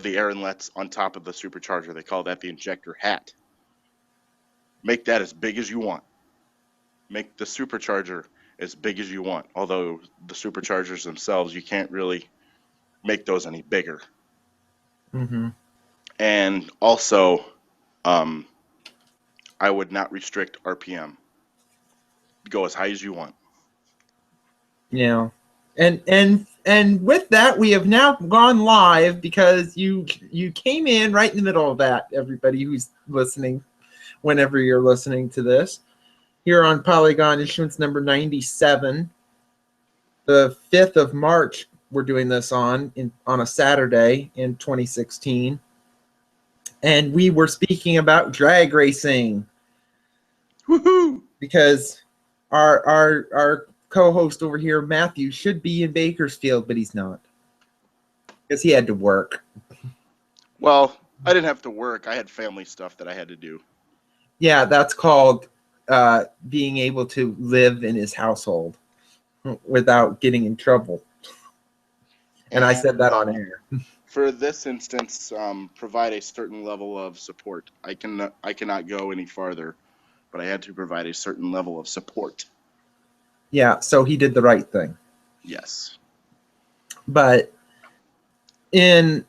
the air inlets on top of the supercharger. They call that the injector hat. Make that as big as you want. Make the supercharger as big as you want. Although the superchargers themselves, you can't really make those any bigger. Mm-hmm. And also, um, I would not restrict RPM. Go as high as you want. Yeah. And with that, we have now gone live because you came in right in the middle of that, everybody who's listening, whenever you're listening to this, here on Polygon Issuance number 97. The 5th of March, we're doing this on a Saturday in 2016. And we were speaking about drag racing. Woohoo! Because our co-host over here, Matthew, should be in Bakersfield, but he's not. Because he had to work. Well, I didn't have to work. I had family stuff that I had to do. Yeah, that's called being able to live in his household without getting in trouble. And I said that on air. For this instance, provide a certain level of support. I cannot go any farther, but I had to provide a certain level of support. Yeah, so he did the right thing. Yes. But we'll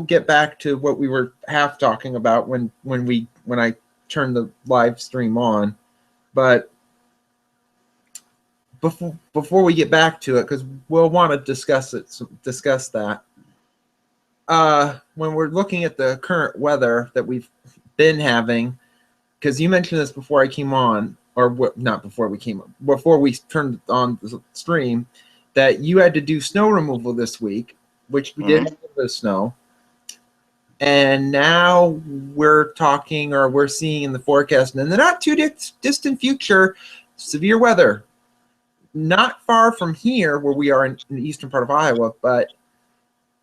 get back to what we were half talking about when I turned the live stream on. But before we get back to it, because we'll want to discuss that. When we're looking at the current weather that we've been having, because you mentioned this before I came on, or not before we came on, before we turned on the stream, that you had to do snow removal this week, which we did have the snow. And now we're talking, or we're seeing in the forecast, and in the not too distant future, severe weather. Not far from here, where we are in the eastern part of Iowa, but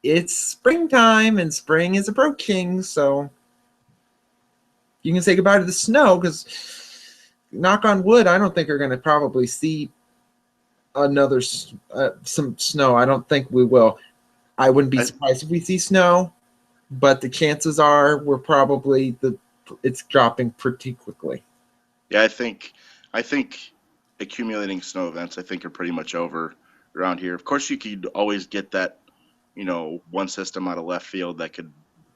it's springtime and spring is approaching, so you can say goodbye to the snow, because knock on wood, I don't think we're going to probably see another some snow. I don't think we will. I wouldn't be surprised if we see snow, but the chances are it's dropping pretty quickly. Yeah, I think accumulating snow events are pretty much over around here. Of course, you could always get that, one system out of left field that could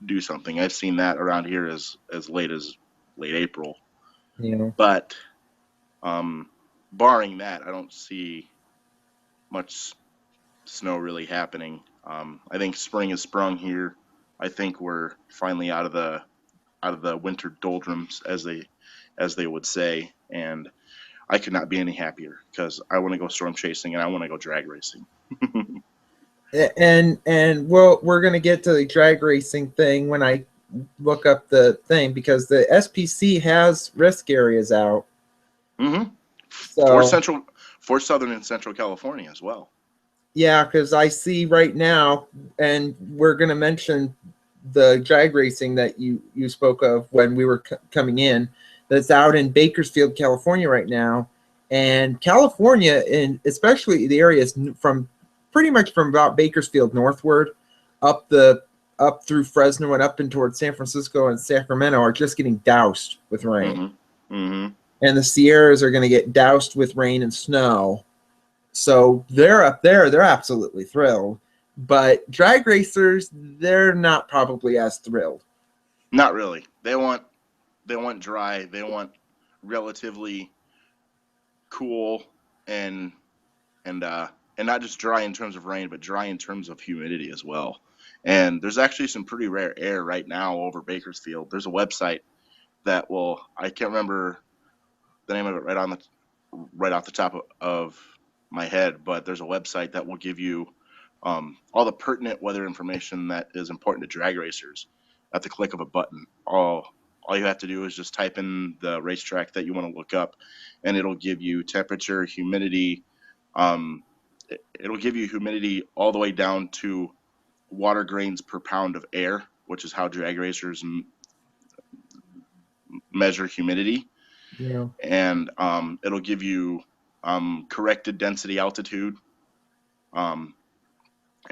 do something. I've seen that around here as late as late April. Yeah. But barring that, I don't see much snow really happening. I think spring has sprung here. I think we're finally out of the winter doldrums, as they would say, and I could not be any happier, because I want to go storm chasing and I want to go drag racing. and we're going to get to the drag racing thing when I look up the thing, because the SPC has risk areas out. Mm-hmm. For Southern and Central California as well. Yeah, because I see right now, and we're going to mention the drag racing that you spoke of when we were coming in, that's out in Bakersfield, California right now. And California, and especially the areas from pretty much from about Bakersfield northward, up through Fresno and up in towards San Francisco and Sacramento, are just getting doused with rain. Mm-hmm. Mm-hmm. And the Sierras are going to get doused with rain and snow. So they're up there. They're absolutely thrilled. But drag racers, they're not probably as thrilled. Not really. They want dry. They want relatively cool and not just dry in terms of rain, but dry in terms of humidity as well. And there's actually some pretty rare air right now over Bakersfield. There's a website that I can't remember the name of it right off the top of my head, but there's a website that will give you all the pertinent weather information that is important to drag racers at the click of a button. All you have to do is just type in the racetrack that you want to look up, and it'll give you temperature, humidity. It'll give you humidity all the way down to water grains per pound of air, which is how drag racers measure humidity. Yeah. And it'll give you corrected density altitude. And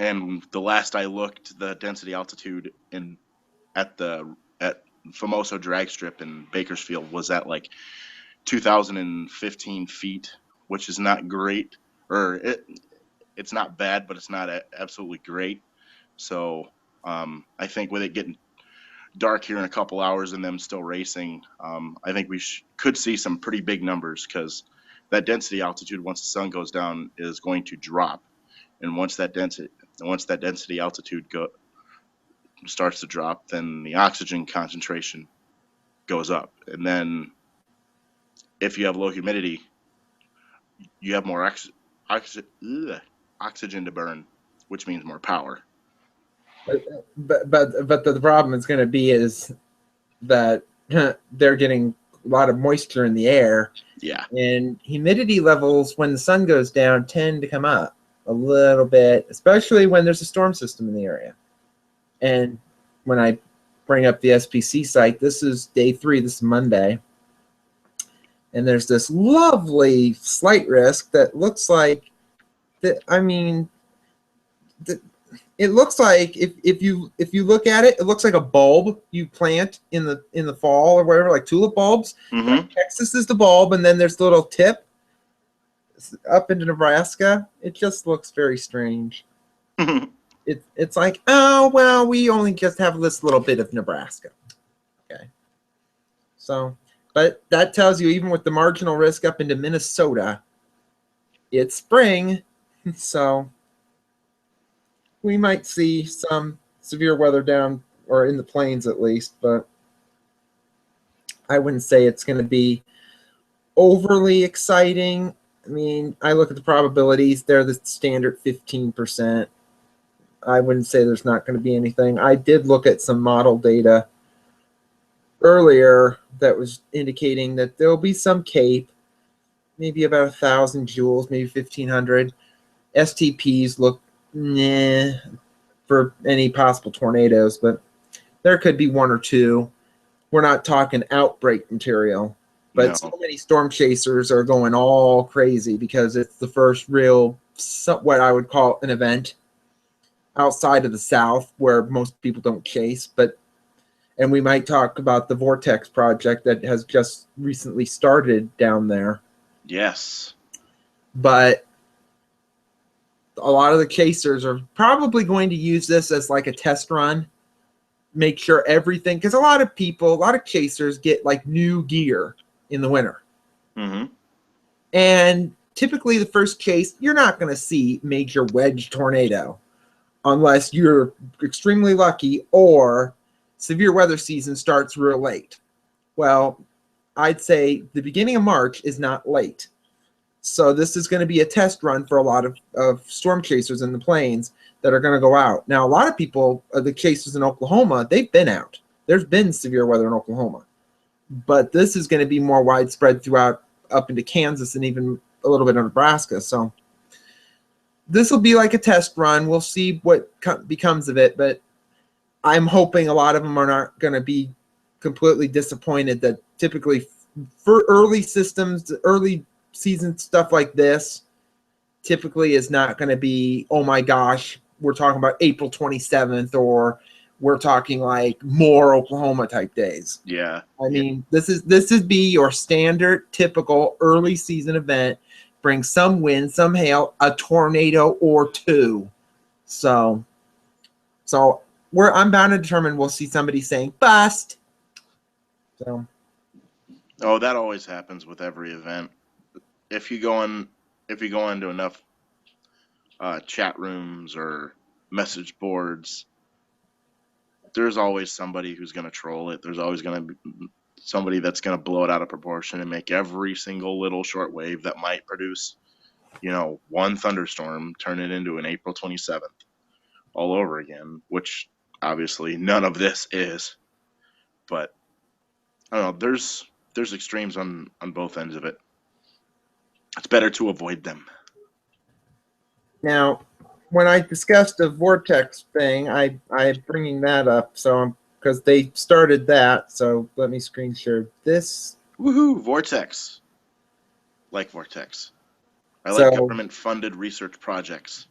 And the last I looked, the density altitude at Famoso drag strip in Bakersfield was at like 2,015 feet, which is not great, or it's not bad, but it's not absolutely great. So I think with it getting dark here in a couple hours and them still racing, I think we could see some pretty big numbers, because that density altitude, once the sun goes down, is going to drop, and once that density altitude starts to drop, then the oxygen concentration goes up, and then if you have low humidity, you have more oxygen to burn, which means more power. But the problem is going to be is that they're getting a lot of moisture in the air. Yeah. And humidity levels when the sun goes down tend to come up a little bit, especially when there's a storm system in the area. And when I bring up the SPC site, this is day 3, this is Monday. And there's this lovely slight risk that looks like that. I mean, it looks like if you look at it, it looks like a bulb you plant in the fall or whatever, like tulip bulbs. Mm-hmm. Texas is the bulb, and then there's the little tip up into Nebraska. It just looks very strange. It's like, oh well, we only just have this little bit of Nebraska. Okay. So, but that tells you even with the marginal risk up into Minnesota, it's spring, so we might see some severe weather down or in the plains at least, but I wouldn't say it's going to be overly exciting. I mean, I look at the probabilities, they're the standard 15%. I wouldn't say there's not going to be anything. I did look at some model data earlier that was indicating that there'll be some CAPE, maybe about 1,000 joules, maybe 1,500. STPs look for any possible tornadoes, but there could be 1 or 2. We're not talking outbreak material, but No. so many storm chasers are going all crazy because it's the first real, what I would call an event outside of the South where most people don't chase. And we might talk about the Vortex project that has just recently started down there. Yes. But a lot of the chasers are probably going to use this as like a test run, make sure everything, because a lot of chasers get like new gear in the winter. Mm-hmm. And typically the first chase, you're not going to see major wedge tornado unless you're extremely lucky or severe weather season starts real late. Well, I'd say the beginning of March is not late. So this is going to be a test run for a lot of storm chasers in the plains that are going to go out. Now, a lot of people, the chasers in Oklahoma, they've been out. There's been severe weather in Oklahoma. But this is going to be more widespread throughout up into Kansas and even a little bit of Nebraska. So this will be like a test run. We'll see what becomes of it. But I'm hoping a lot of them are not going to be completely disappointed that typically for early systems, early season stuff like this typically is not going to be, oh my gosh, we're talking about April 27th or we're talking like more Oklahoma type days. Yeah. I mean, this is be your standard typical early season event. Bring some wind, some hail, a tornado or 2. So I'm bound to determine we'll see somebody saying bust. So. Oh, that always happens with every event. If you go into enough chat rooms or message boards, there's always somebody who's going to troll it. There's always going to be somebody that's going to blow it out of proportion and make every single little short wave that might produce, one thunderstorm turn it into an April 27th all over again, which obviously none of this is. But I don't know, there's extremes on both ends of it. It's better to avoid them. Now, when I discussed the Vortex thing, I'm bringing that up, so because they started that. So let me screen share this. Woohoo! Vortex. Like Vortex. I like government-funded research projects.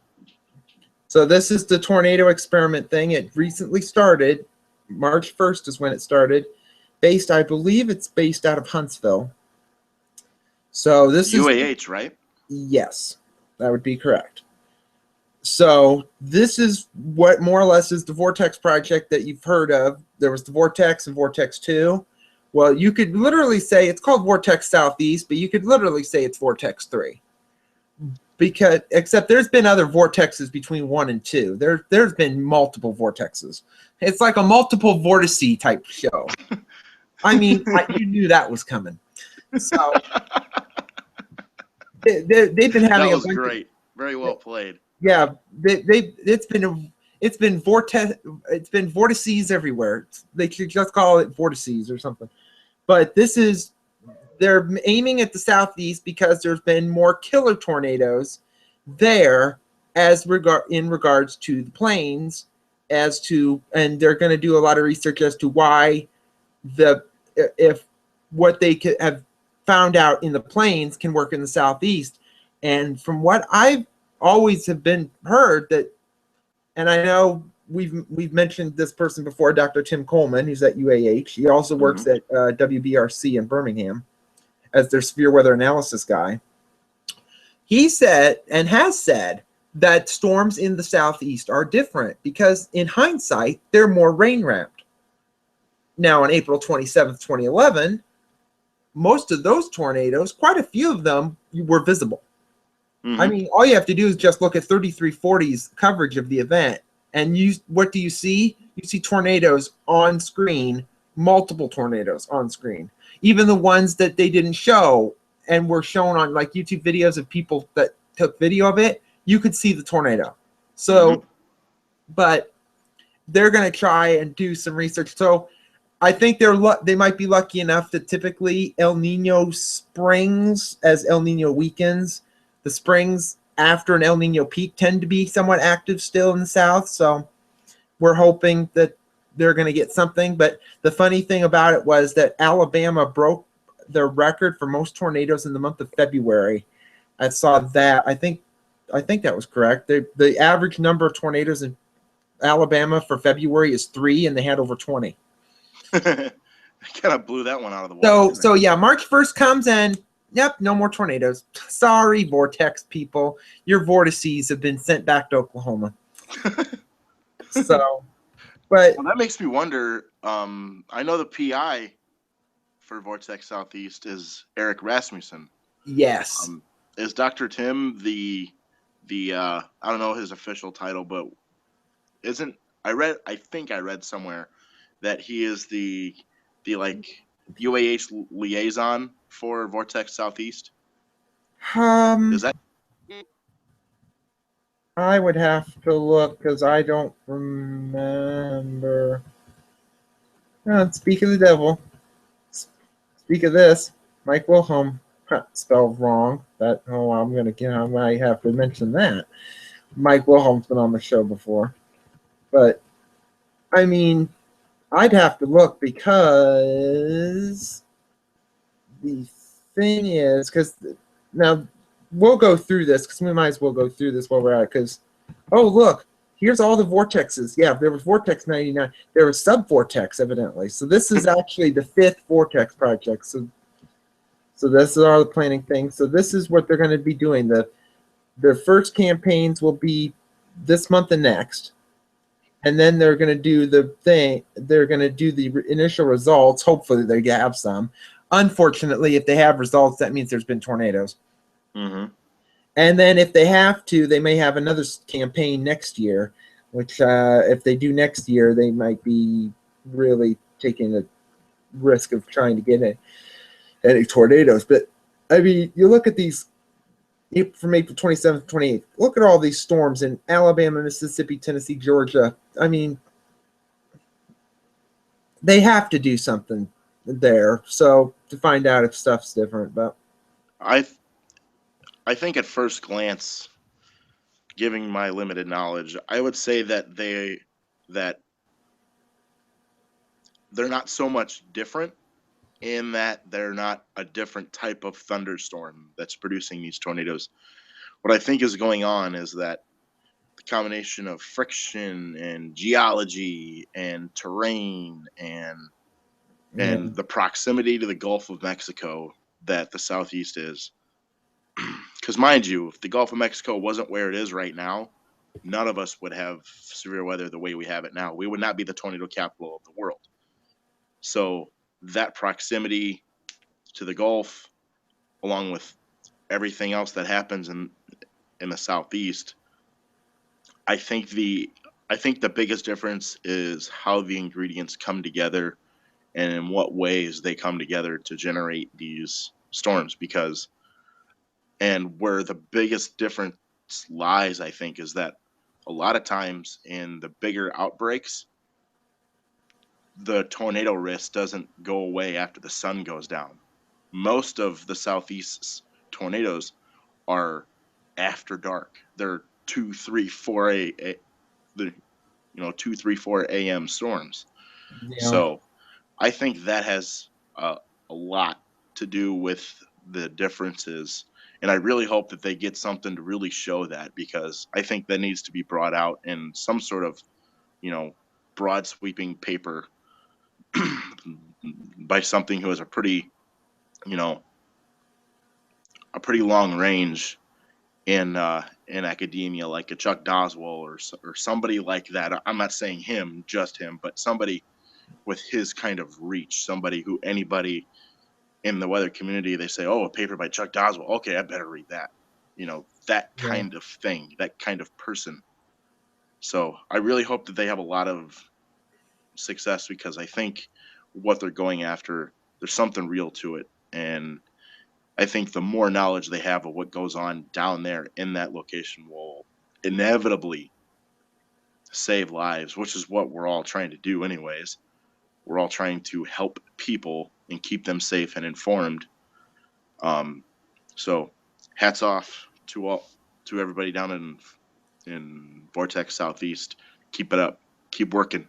So this is the tornado experiment thing. It recently started. March 1st is when it started. I believe it's based out of Huntsville. So this is, UAH, right? yes, that would be correct. So this is what more or less is the Vortex project that you've heard of. There was the Vortex and Vortex 2. Well, you could literally say it's called Vortex Southeast, but you could literally say it's Vortex 3. Because except there's been other vortexes between 1 and 2. There's been multiple vortexes. It's like a multiple vortice type show. I mean, you knew that was coming. So they've been having that was great. Very well played. Yeah, it's been vortices everywhere. They should just call it vortices or something. But they're aiming at the southeast because there's been more killer tornadoes there in regards to the plains, and they're going to do a lot of research as to why if what they have found out in the plains can work in the southeast. And from what I've always have been heard that, and I know we've mentioned this person before, Dr. Tim Coleman, who's at UAH. He also works at WBRC in Birmingham as their severe weather analysis guy. He said and has said that storms in the southeast are different because in hindsight, they're more rain wrapped. Now on April 27th, 2011, most of those tornadoes, quite a few of them were visible. I mean, all you have to do is just look at 3340's coverage of the event. And what do you see? You see tornadoes on screen, multiple tornadoes on screen. Even the ones that they didn't show and were shown on like YouTube videos of people that took video of it, you could see the tornado. So, but they're going to try and do some research. So I think they might be lucky enough that typically El Nino springs as El Nino weakens. The springs after an El Nino peak tend to be somewhat active still in the south. So we're hoping that they're going to get something. But the funny thing about it was that Alabama broke their record for most tornadoes in the month of February. I saw that. I think that was correct. The average number of tornadoes in Alabama for February is 3, and they had over 20. Kind of blew that one out of the water. So yeah, March 1st comes and yep, no more tornadoes. Sorry, Vortex people. Your vortices have been sent back to Oklahoma. So, but well, that makes me wonder. I know the PI for Vortex Southeast is Eric Rasmussen. Yes. Is Dr. Tim the I don't know his official title, but I think I read somewhere that he is the like UAH liaison for Vortex Southeast. Is that? I would have to look because I don't remember. Speak of the devil. Speak of this. Mike Wilhelm spelled wrong. I might have to mention that. Mike Wilhelm's been on the show before. But I mean, I'd have to look because the thing is, because now we'll go through this because we might as well go through this while we're at it. Because, oh, look, here's all the vortexes. Yeah, there was Vortex 99. There was sub-vortex, evidently. So this is actually the 5th vortex project. So this is all the planning things. So this is what they're going to be doing. Their first campaigns will be this month and next. And then they're going to do the thing. They're going to do the initial results. Hopefully they have some. Unfortunately, if they have results, that means there's been tornadoes. And then if they have to, they may have another campaign next year, which if they do next year, they might be really taking a risk of trying to get any tornadoes. But, I mean, you look at these from April 27th to 28th. Look at all these storms in Alabama, Mississippi, Tennessee, Georgia. I mean, they have to do something there. So to find out if stuff's different, but I think at first glance, giving my limited knowledge, I would say that they're not so much different in that they're not a different type of thunderstorm that's producing these tornadoes. What I think is going on is that combination of friction and geology and terrain and the proximity to the Gulf of Mexico that the Southeast is. Because mind you, if the Gulf of Mexico wasn't where it is right now, none of us would have severe weather the way we have it now. We would not be the tornado capital of the world. So that proximity to the Gulf, along with everything else that happens in the Southeast, I think the biggest difference is how the ingredients come together and in what ways they come together to generate these storms. Because, and where the biggest difference lies, I think, is that a lot of times in the bigger outbreaks, the tornado risk doesn't go away after the sun goes down. Most of the Southeast's tornadoes are after dark. They're 2, 3, 4 2, 3, 4 a.m. storms. Yeah. So I think that has a lot to do with the differences. And I really hope that they get something to really show that, because I think that needs to be brought out in some sort of, broad sweeping paper by something who has a pretty long range in academia, like a Chuck Doswell or somebody like that. I'm not saying him, just him, but somebody with his kind of reach, somebody who anybody in the weather community, they say, oh, a paper by Chuck Doswell. Okay, I better read that. That kind of thing, that kind of person. So I really hope that they have a lot of success, because I think what they're going after, there's something real to it. And I think the more knowledge they have of what goes on down there in that location will inevitably save lives, which is what we're all trying to do anyways. We're all trying to help people and keep them safe and informed. So hats off to everybody down in Vortex Southeast. Keep it up. Keep working.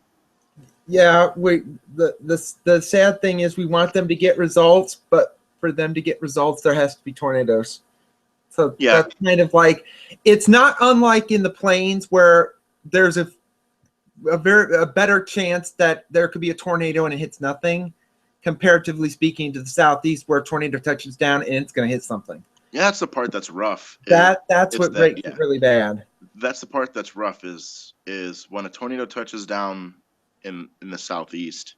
Yeah, the sad thing is we want them to get results, but for them to get results, there has to be tornadoes. So that's kind of like, it's not unlike in the plains where there's a better chance that there could be a tornado and it hits nothing, comparatively speaking to the Southeast, where a tornado touches down and it's going to hit something. Yeah, that's the part that's rough. That's what makes it really bad. That's the part that's rough is when a tornado touches down in the Southeast.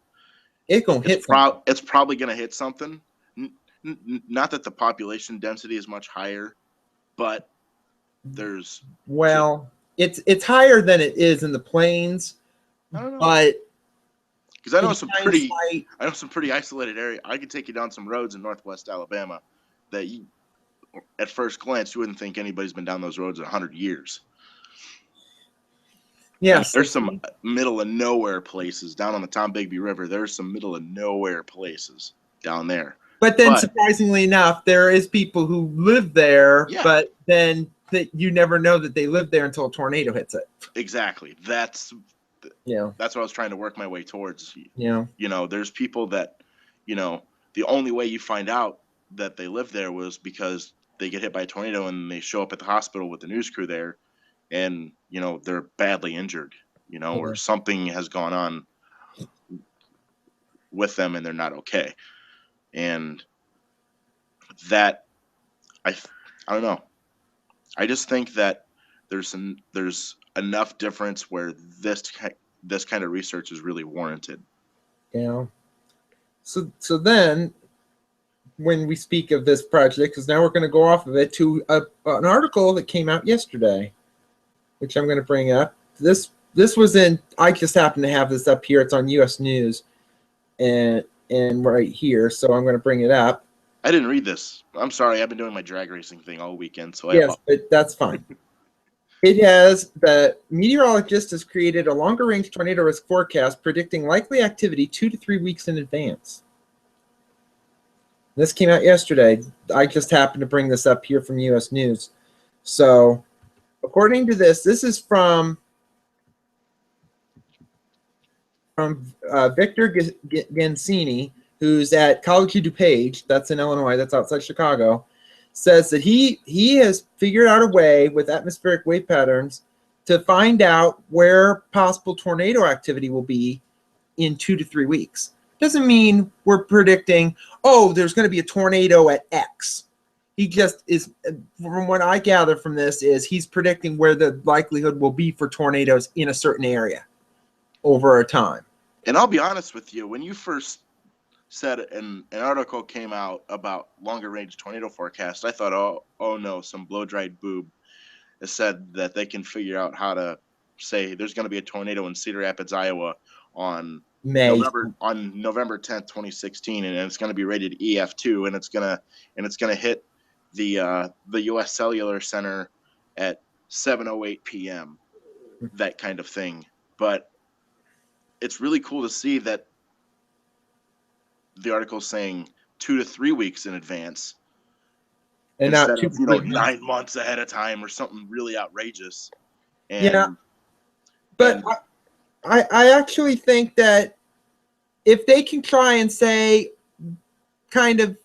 It's probably going to hit something. Not that the population density is much higher, but there's it's higher than it is in the plains. I don't know. But because I know some pretty isolated area. I could take you down some roads in Northwest Alabama that at first glance you wouldn't think anybody's been down those roads in 100 years. Yes, there's some middle of nowhere places down on the Tom Bigby River. There's some middle of nowhere places down there. But then, surprisingly enough, there is people who live there, but then you never know that they live there until a tornado hits it. Exactly. That's what I was trying to work my way towards. There's people that, the only way you find out that they live there was because they get hit by a tornado and they show up at the hospital with the news crew there, and they're badly injured, or something has gone on with them and they're not okay. And that I don't know. I just think that there's enough difference where this kind of research is really warranted. Yeah. So then, when we speak of this project, because now we're going to go off of it to an article that came out yesterday, which I'm going to bring up. This was I just happen to have this up here. It's on U.S. News, and right here, so I'm going to bring it up. I didn't read this. I'm sorry. I've been doing my drag racing thing all weekend, so yes, but that's fine. It has the meteorologist has created a longer range tornado risk forecast predicting likely activity 2 to 3 weeks in advance. This came out yesterday. I just happened to bring this up here from U.S. News. So, according to this is from Victor Gansini, who's at College DuPage, that's in Illinois, that's outside Chicago, says that he has figured out a way with atmospheric wave patterns to find out where possible tornado activity will be in 2 to 3 weeks. Doesn't mean we're predicting, oh, there's going to be a tornado at X. He just is, from what I gather from this, is he's predicting where the likelihood will be for tornadoes in a certain area over a time. And I'll be honest with you, when you first said an article came out about longer range tornado forecast, I thought, oh no, some blow dried boob has said that they can figure out how to say there's going to be a tornado in Cedar Rapids, Iowa on November 10th, 2016, and it's going to be rated EF2, and it's going to hit the U.S. Cellular Center at 7:08 p.m. That kind of thing. But it's really cool to see that the article's saying 2 to 3 weeks in advance, and instead not of 9 months ahead of time or something really outrageous. And, yeah, but I actually think that if they can try and say, kind of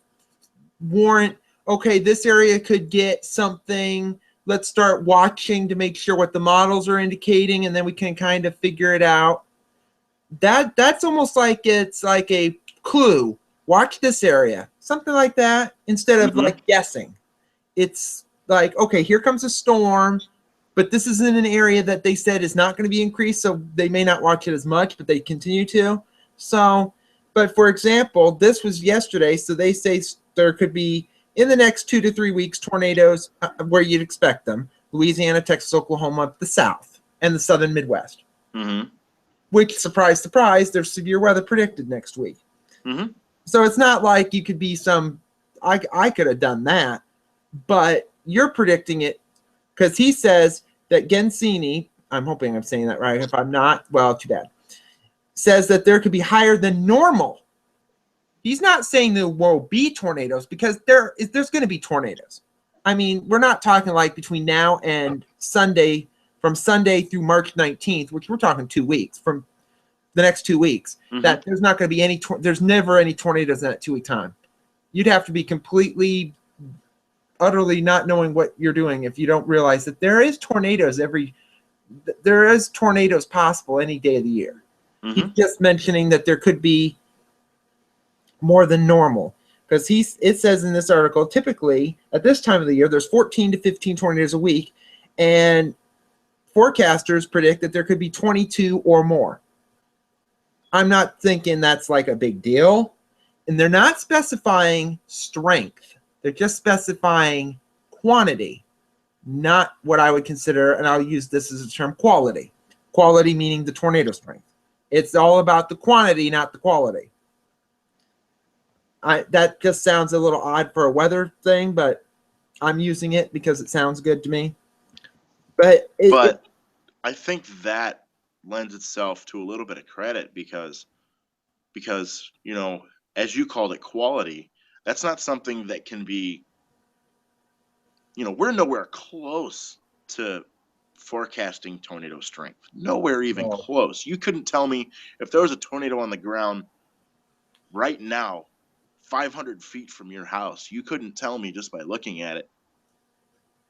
warrant, okay, this area could get something, let's start watching to make sure what the models are indicating, and then we can kind of figure it out. That's almost like it's like a clue. Watch this area, something like that, instead of like guessing. It's like, okay, here comes a storm, but this is in an area that they said is not going to be increased, so they may not watch it as much, but they continue to. So, but for example, this was yesterday, so they say there could be, in the next 2 to 3 weeks, tornadoes where you'd expect them: Louisiana, Texas, Oklahoma, the South, and the Southern Midwest. Which, surprise, surprise, there's severe weather predicted next week. So it's not like you could be some, I could have done that, but you're predicting it because he says that Gensini, I'm hoping I'm saying that right. If I'm not, well, too bad, says that there could be higher than normal. He's not saying there will be tornadoes, because there's going to be tornadoes. I mean, we're not talking like between now and Sunday, from Sunday through March 19th, which we're talking 2 weeks, from the next 2 weeks, that there's not going to be any, there's never any tornadoes in that 2 week time. You'd have to be completely, utterly not knowing what you're doing if you don't realize that there is tornadoes possible any day of the year. He's just mentioning that there could be more than normal, because it says in this article, typically at this time of the year, there's 14 to 15 tornadoes a week, and forecasters predict that there could be 22 or more. I'm not thinking that's like a big deal. And they're not specifying strength. They're just specifying quantity, not what I would consider, and I'll use this as a term, quality. Quality meaning the tornado strength. It's all about the quantity, not the quality. That just sounds a little odd for a weather thing, but I'm using it because it sounds good to me. But I think that lends itself to a little bit of credit because you know, as you called it, quality, that's not something that can be, you know, we're nowhere close to forecasting tornado strength. Nowhere even close. You couldn't tell me if there was a tornado on the ground right now, 500 feet from your house. You couldn't tell me just by looking at it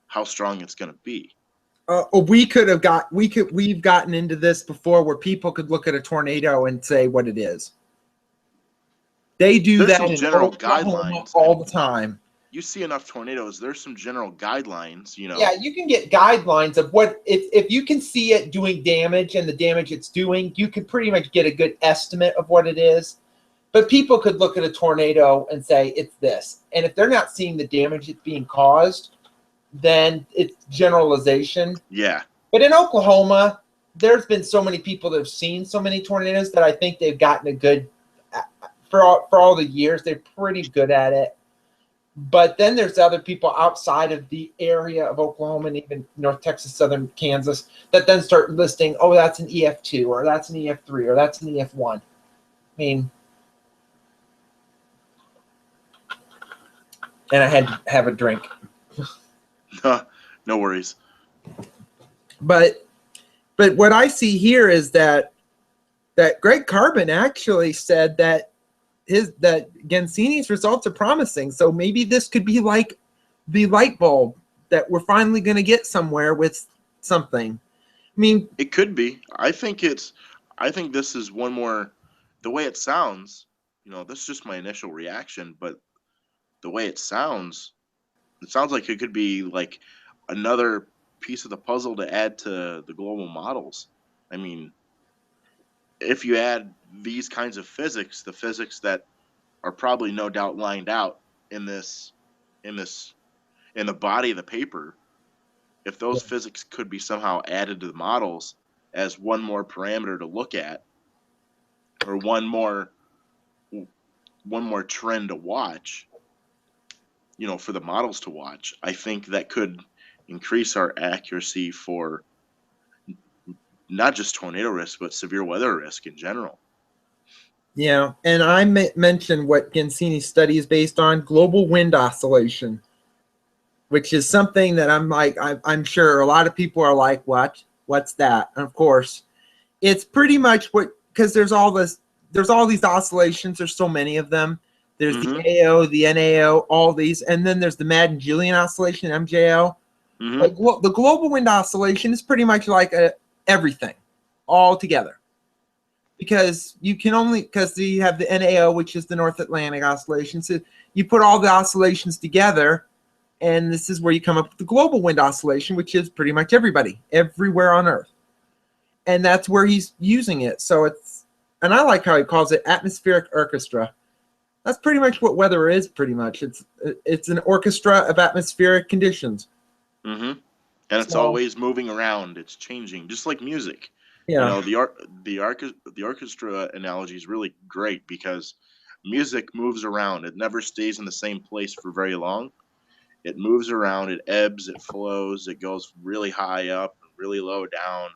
how strong it's going to be. We've gotten into this before where people could look at a tornado and say what it is. They do that in general guidelines all the time. You see enough tornadoes, there's some general guidelines, you know. Yeah, you can get guidelines of what, if you can see it doing damage and the damage it's doing, you can pretty much get a good estimate of what it is. But people could look at a tornado and say it's this. And if they're not seeing the damage that's being caused, then it's generalization. Yeah. But in Oklahoma, there's been so many people that have seen so many tornadoes that I think they've gotten a good, for all the years, they're pretty good at it. But then there's other people outside of the area of Oklahoma and even North Texas, Southern Kansas, that then start listing, oh, that's an EF2, or that's an EF3, or that's an EF1. I mean, and I had to have a drink. No worries. But what I see here is that Greg Carbon actually said that Gensini's results are promising. So maybe this could be like the light bulb that we're finally going to get somewhere with something. mean, It could be. I think this is one more. The way it sounds, this is just my initial reaction, but the way it sounds like it could be like another piece of the puzzle to add to the global models. I mean, if you add these kinds of physics, the physics that are probably no doubt lined out in this in this in the body of the paper, if those physics could be somehow added to the models as one more parameter to look at, or one more trend to watch, for the models to watch, I think that could increase our accuracy for not just tornado risk, but severe weather risk in general. yeah, and I mentioned what Gensini's study is based on, global wind oscillation, which is something that I'm sure a lot of people are like, what's that? And of course, it's pretty much because there's all these oscillations. There's so many of them. There's the AO, the NAO, all these, and then there's the Madden-Julian oscillation, MJO. Like, the global wind oscillation is pretty much like everything all together. Because you have the NAO, which is the North Atlantic oscillation. So you put all the oscillations together, and this is where you come up with the global wind oscillation, which is pretty much everybody, everywhere on Earth. And that's where he's using it. So and I like how he calls it atmospheric orchestra. That's pretty much what weather is, pretty much. It's an orchestra of atmospheric conditions. And it's always moving around. It's changing, just like music. Yeah. The orchestra analogy is really great because music moves around. It never stays in the same place for very long. It moves around. It ebbs. It flows. It goes really high up, really low down,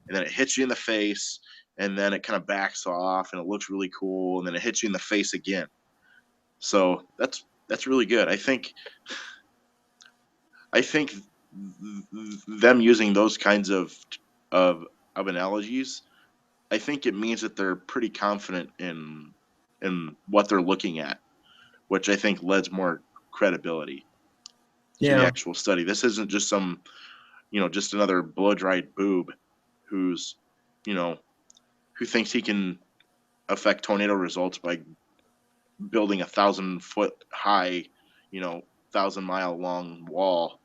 and then it hits you in the face, and then it kind of backs off, and it looks really cool, and then it hits you in the face again. So that's really good. I think them using those kinds of analogies, I think it means that they're pretty confident in what they're looking at, which I think lends more credibility to the actual study. This isn't just just another blow-dried boob who thinks he can affect tornado results by building 1,000-foot high, 1,000-mile long wall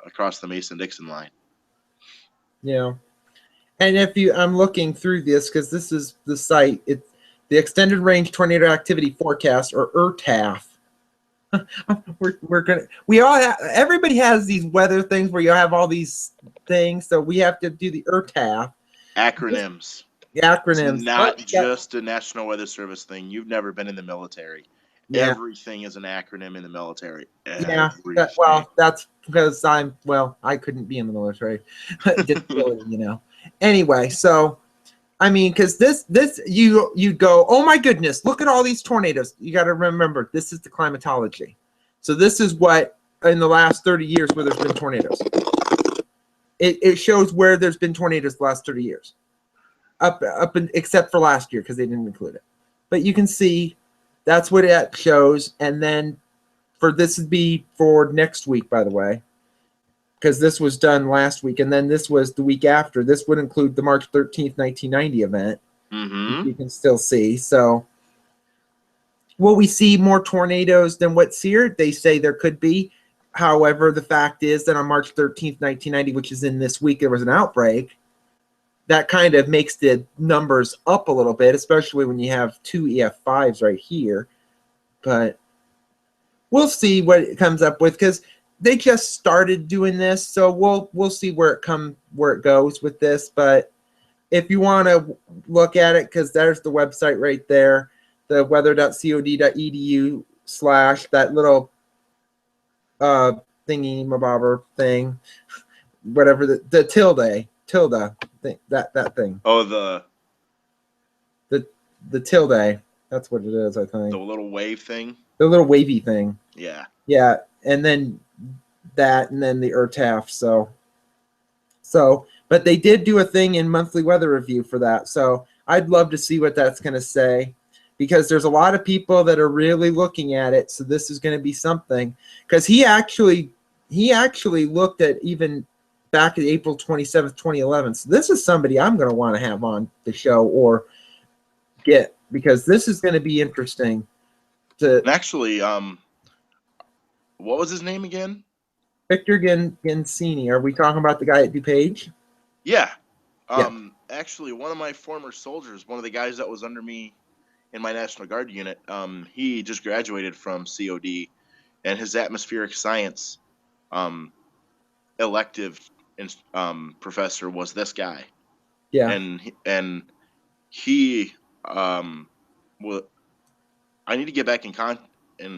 across the Mason-Dixon line. Yeah. And I'm looking through this because this is the site. It's the Extended Range Tornado Activity Forecast, or ERTAF. Everybody has these weather things where you have all these things, so we have to do the ERTAF. Acronyms. Acronyms. It's not just a National Weather Service thing. You've never been in the military. Yeah. Everything is an acronym in the military. That's because I couldn't be in the military. Anyway, so I mean, because this you go, oh my goodness, look at all these tornadoes. You got to remember, this is the climatology. So this is what in the last 30 years where there's been tornadoes. It shows where there's been tornadoes the last 30 years, except for last year because they didn't include it. But you can see that's what it shows, and then this would be for next week, by the way, because this was done last week, and then this was the week after. This would include the March 13th, 1990 event. You can still see. So will we see more tornadoes than what's here? They say there could be. However, the fact is that on March 13th, 1990, which is in this week, there was an outbreak. That kind of makes the numbers up a little bit, especially when you have 2 EF5s right here. But we'll see what it comes up with because they just started doing this, so we'll see where it goes with this. But if you want to look at it, because there's the website right there, the weather.cod.edu / that little thingy mabobber thing, whatever the tilde thing, that thing. Oh, the tilde. That's what it is, I think. The little wave thing. The little wavy thing. Yeah. Yeah, and then that, and then the ERTAF. So, but they did do a thing in Monthly Weather Review for that. So I'd love to see what that's going to say, because there's a lot of people that are really looking at it. So this is going to be something, because he actually looked at even back in April 27th, 2011. So this is somebody I'm going to want to have on the show or get, because this is going to be interesting. And actually, what was his name again? Victor Gensini. Are we talking about the guy at DuPage? Yeah. Yeah. Actually, one of my former soldiers, one of the guys that was under me in my National Guard unit, he just graduated from COD, and his atmospheric science elective professor was this guy. Yeah. And he well, I need to get back in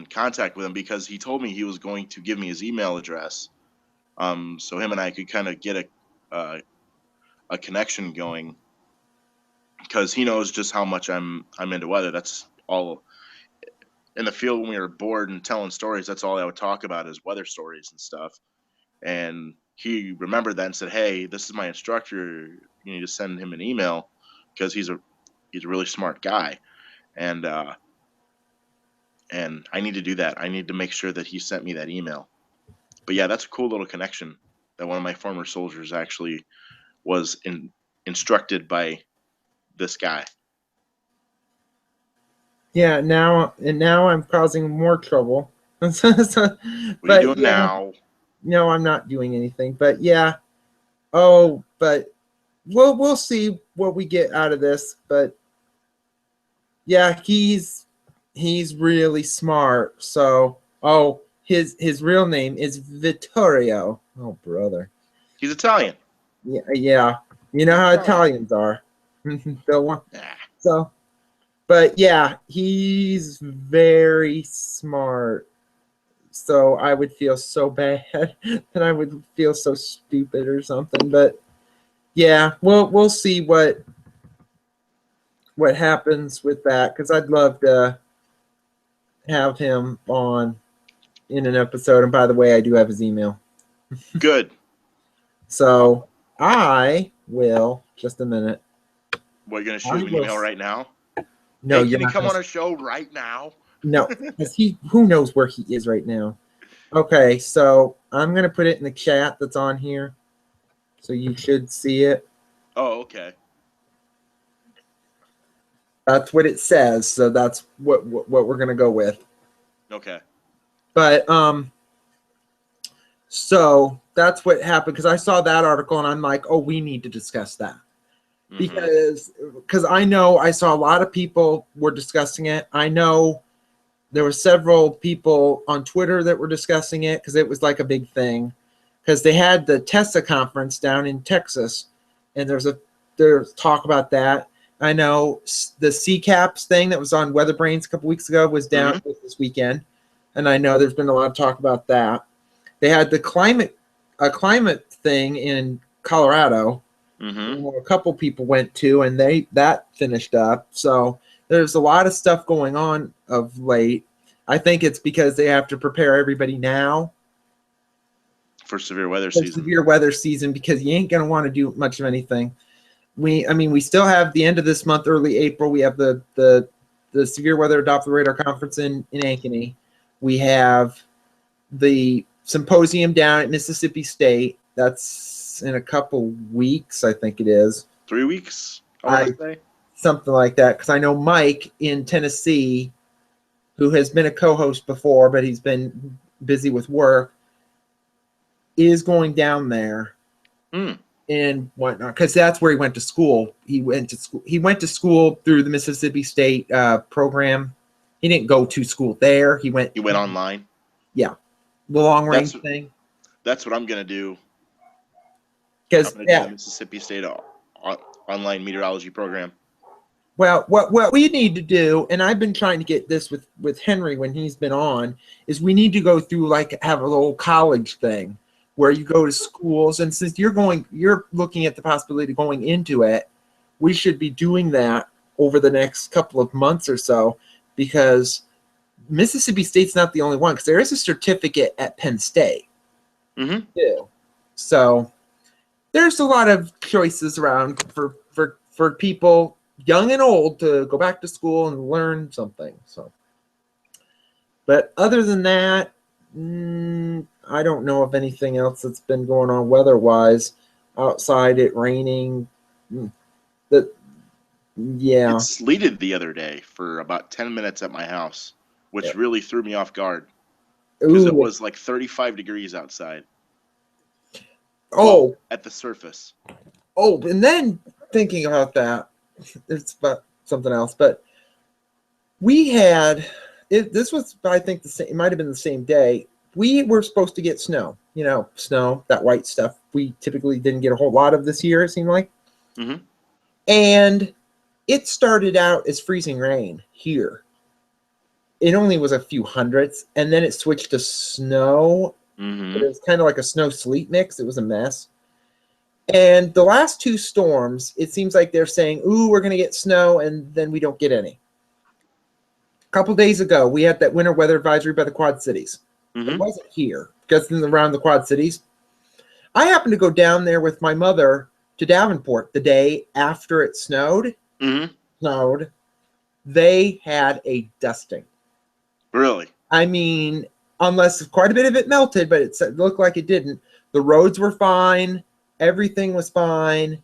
contact with him because he told me he was going to give me his email address, so him and I could kind of get a connection going, because he knows just how much I'm into weather. That's all in the field when we were bored and telling stories. That's all I would talk about is weather stories and stuff. And he remembered that and said, "Hey, this is my instructor. You need to send him an email because he's a really smart guy." And I need to do that. I need to make sure that he sent me that email. But yeah, that's a cool little connection that one of my former soldiers actually was instructed by this guy. Yeah. Now I'm causing more trouble. What are you doing now? No, I'm not doing anything. But yeah. Oh, but we'll see what we get out of this. But yeah, he's really smart. So his real name is Vittorio. Oh brother. He's Italian. Yeah, yeah. You know how Italians are. So, but yeah, he's very smart. So I would feel so bad that I would feel so stupid or something. But yeah, we'll see what happens with that, because I'd love to have him on in an episode. And by the way, I do have his email. Good. So I will, just a minute. What, you're gonna shoot him an email right now? No, hey, can he come on our show right now? No, because who knows where he is right now. Okay, so I'm gonna put it in the chat that's on here, so you should see it. Oh, okay. That's what it says, so that's what we're gonna go with. Okay. But so that's what happened, because I saw that article and I'm like, oh, we need to discuss that. Because I know I saw a lot of people were discussing it. I know there were several people on Twitter that were discussing it because it was like a big thing, because they had the TESA conference down in Texas, and there's talk about that. I know the CCAPS thing that was on Weather Brains a couple weeks ago was down this weekend, and I know there's been a lot of talk about that. They had the climate thing in Colorado. A couple people went to, and that finished up. So there's a lot of stuff going on of late. I think it's because they have to prepare everybody now for severe weather season. Because you ain't gonna want to do much of anything. We still have the end of this month, early April. We have the Severe Weather Adopt the Radar conference in Ankeny. We have the symposium down at Mississippi State. That's in a couple weeks, I think it is. 3 weeks, I want to say. Something like that, because I know Mike in Tennessee, who has been a co-host before, but he's been busy with work, is going down there and whatnot, because that's where he went to school. He went to school through the Mississippi State program. He didn't go to school there. He went online. Yeah, the long range thing. That's what I'm gonna do. Because do the Mississippi State online meteorology program. Well, what we need to do, and I've been trying to get this with Henry when he's been on, is we need to go through, like, have a little college thing where you go to schools, and since you're looking at the possibility of going into it, we should be doing that over the next couple of months or so, because Mississippi State's not the only one, because there is a certificate at Penn State too. So there's a lot of choices around for people, young and old, to go back to school and learn something. So, but other than that, I don't know of anything else that's been going on weather-wise outside it raining. That It yeah. sleeted the other day for about 10 minutes at my house, which really threw me off guard because it Ooh. was like 35 degrees outside. Well, Oh. at the surface. Oh, and then thinking about that, it's about something else. But we had it. This was, I think, the same. It might have been the same day. We were supposed to get snow. You know, snow, that white stuff. We typically didn't get a whole lot of this year. It seemed like, Mm-hmm. and it started out as freezing rain here. It only was a few hundredths, and then it switched to snow. But Mm-hmm. it was kind of like a snow sleet mix. It was a mess. And the last two storms, it seems like they're saying, "Ooh, we're going to get snow," and then we don't get any. A couple days ago, we had that winter weather advisory by the Quad Cities. It Mm-hmm. wasn't here because it's around the Quad Cities. I happened to go down there with my mother to Davenport the day after it snowed. Mm-hmm. Snowed. They had a dusting. Really? I mean, unless quite a bit of it melted, but it looked like it didn't. The roads were fine. Everything was fine,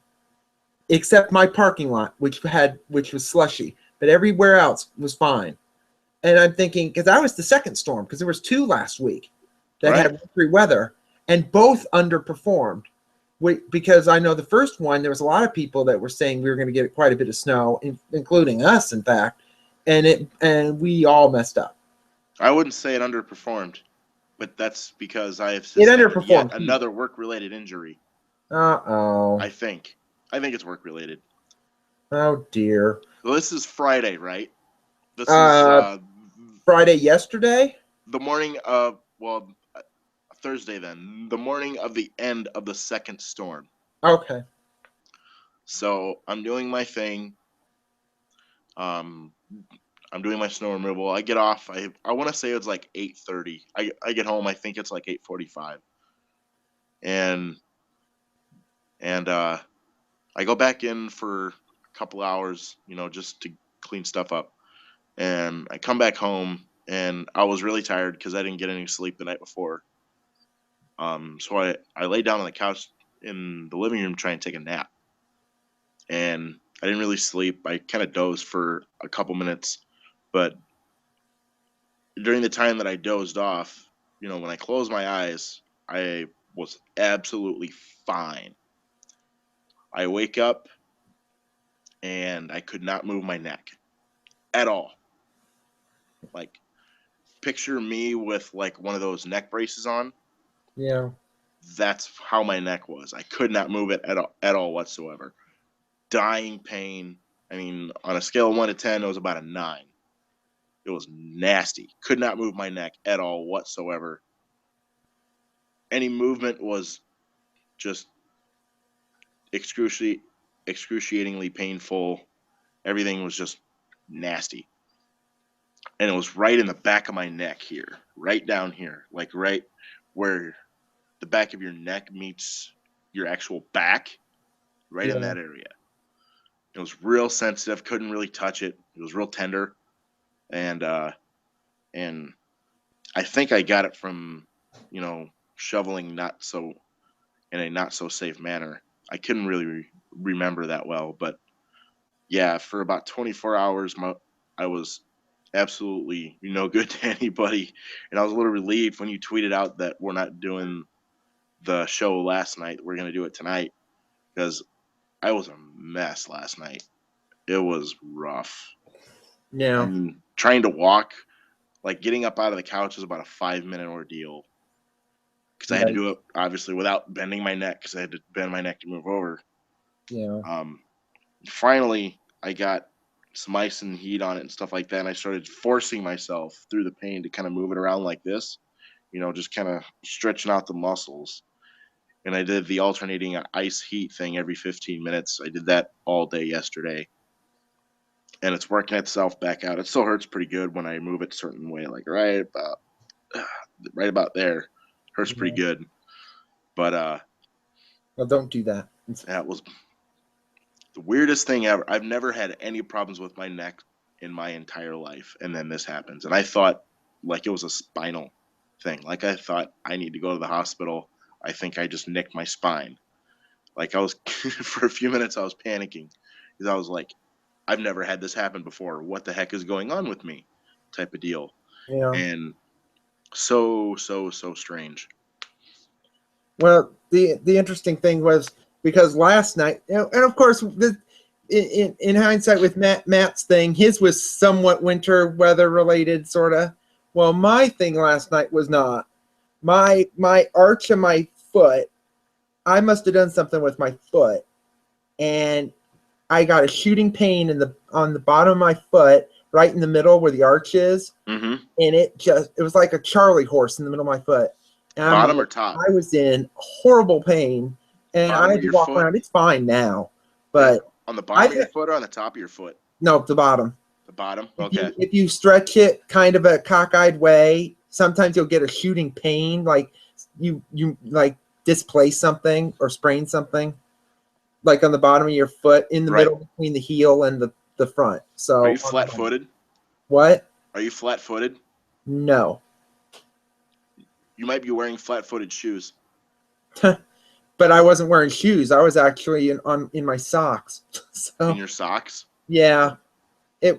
except my parking lot, which was slushy, but everywhere else was fine. And I'm thinking, because I was the second storm, because there was two last week that Right. had wintry weather, and both underperformed. Because I know the first one, there was a lot of people that were saying we were going to get quite a bit of snow, including us, in fact, and we all messed up. I wouldn't say it underperformed, but that's because I have It sustained yet underperformed here. another work-related injury. Uh-oh. I think. I think it's work-related. Oh dear. Well, this is Friday, right? This is Uh Friday yesterday? the morning of, well, Thursday then. The morning of the end of the second storm. Okay. So I'm doing my thing. Um, I'm doing my snow removal. I get off. I want to say it's like 8:30. I get home. I think it's like 8:45. And and I go back in for a couple hours, just to clean stuff up. And I come back home and I was really tired because I didn't get any sleep the night before. So I lay down on the couch in the living room trying to take a nap. And I didn't really sleep. I kind of dozed for a couple minutes, but during the time that I dozed off, when I closed my eyes, I was absolutely fine. I wake up and I could not move my neck at all. Like, picture me with like one of those neck braces on. Yeah. That's how my neck was. I could not move it at all whatsoever. Dying pain. I mean, on a scale of 1 to 10, it was about a 9. It was nasty. Could not move my neck at all whatsoever. Any movement was just excruciatingly painful. Everything was just nasty. And it was right in the back of my neck here, right down here, like right where the back of your neck meets your actual back, right in Yeah. that area. It was real sensitive, couldn't really touch it. It was real tender. And I think I got it from, shoveling not so in a not so safe manner. I couldn't really remember that well, but yeah, for about 24 hours, I was absolutely no good to anybody, and I was a little relieved when you tweeted out that we're not doing the show last night. We're gonna do it tonight because I was a mess last night. It was rough. I Yeah. mean, trying to walk, like getting up out of the couch, was about a 5-minute ordeal because I had to do Yikes. it obviously without bending my neck because I had to bend my neck to move over. Yeah. Um, Finally, I got some ice and heat on it and stuff like that, and I started forcing myself through the pain to kind of move it around like this, just kind of stretching out the muscles. And I did the alternating ice heat thing every 15 minutes. I did that all day yesterday, and it's working itself back out. It still hurts pretty good when I move it a certain way, like right about there. Hurts pretty Yeah. good, but Well, don't do that. that was the weirdest thing ever. I've never had any problems with my neck in my entire life, and then this happens, and I thought like it was a spinal. thing. Like I thought I need to go to the hospital. I think I just nicked my spine. Like I was for a few minutes I was panicking because I was like, I've never had this happen before. What the heck is going on with me? Type of deal. Yeah. And so strange. Well, the interesting thing was because last night, and of course, in hindsight with Matt's thing, his was somewhat winter weather related, sort of. Well, my thing last night was not. My arch of my foot, I must have done something with my foot, and I got a shooting pain on the bottom of my foot, right in the middle where the arch is, Mm-hmm. and it was like a Charlie horse in the middle of my foot. And Bottom or top? I was in horrible pain, and Bottom I of had to your walk foot? around. It's fine now, but On the bottom of your foot or on the top of your foot? no, the bottom. The bottom. Okay. If you stretch it kind of a cockeyed way, sometimes you'll get a shooting pain, like you like displace something or sprain something, like on the bottom of your foot, in the middle between the heel and the front. So are you flat-footed? What? Are you flat-footed? No. You might be wearing flat-footed shoes. But I wasn't wearing shoes. I was actually in my socks. So in your socks? Yeah.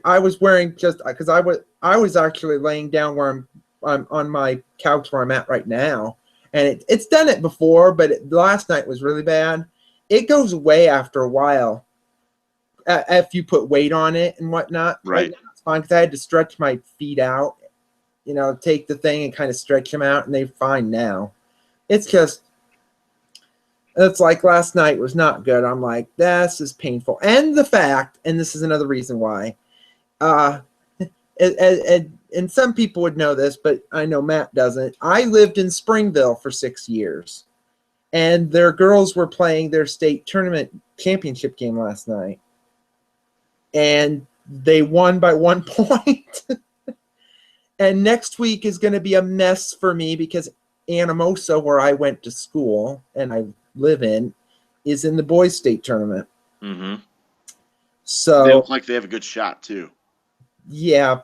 I was wearing just because I was actually laying down where I'm on my couch where I'm at right now, and it's done it before, but last night was really bad. It goes away after a while if you put weight on it and whatnot. Right. It's fine because I had to stretch my feet out, take the thing and kind of stretch them out, and they're fine now. It's like last night was not good. I'm like, this is painful, and the fact, and this is another reason why. And some people would know this, but I know Matt doesn't. I lived in Springville for 6 years, and their girls were playing their state tournament championship game last night, and they won by 1 point. And next week is going to be a mess for me because Anamosa, where I went to school and I live in, is in the boys' state tournament. Mm-hmm. So they look like they have a good shot too. Yeah,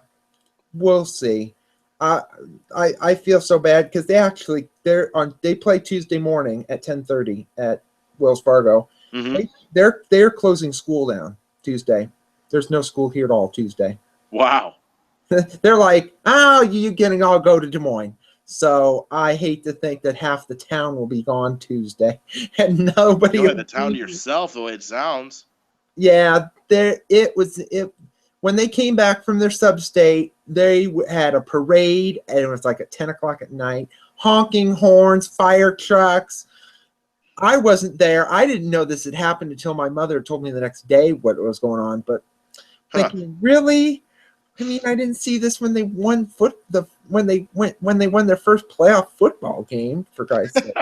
we'll see. I feel so bad because they play Tuesday morning at 10:30 at Wells Fargo. Mm-hmm. They're closing school down Tuesday. There's no school here at all Tuesday. Wow. They're like, oh, you getting all go to Des Moines. So I hate to think that half the town will be gone Tuesday and nobody. You have the town to yourself, the way it sounds. Yeah, when they came back from their sub-state, they had a parade, and it was like at 10 o'clock at night, honking horns, fire trucks. I wasn't there. I didn't know this had happened until my mother told me the next day what was going on. But thinking, really? I mean, I didn't see this when they won when they won their first playoff football game, for Christ's sake.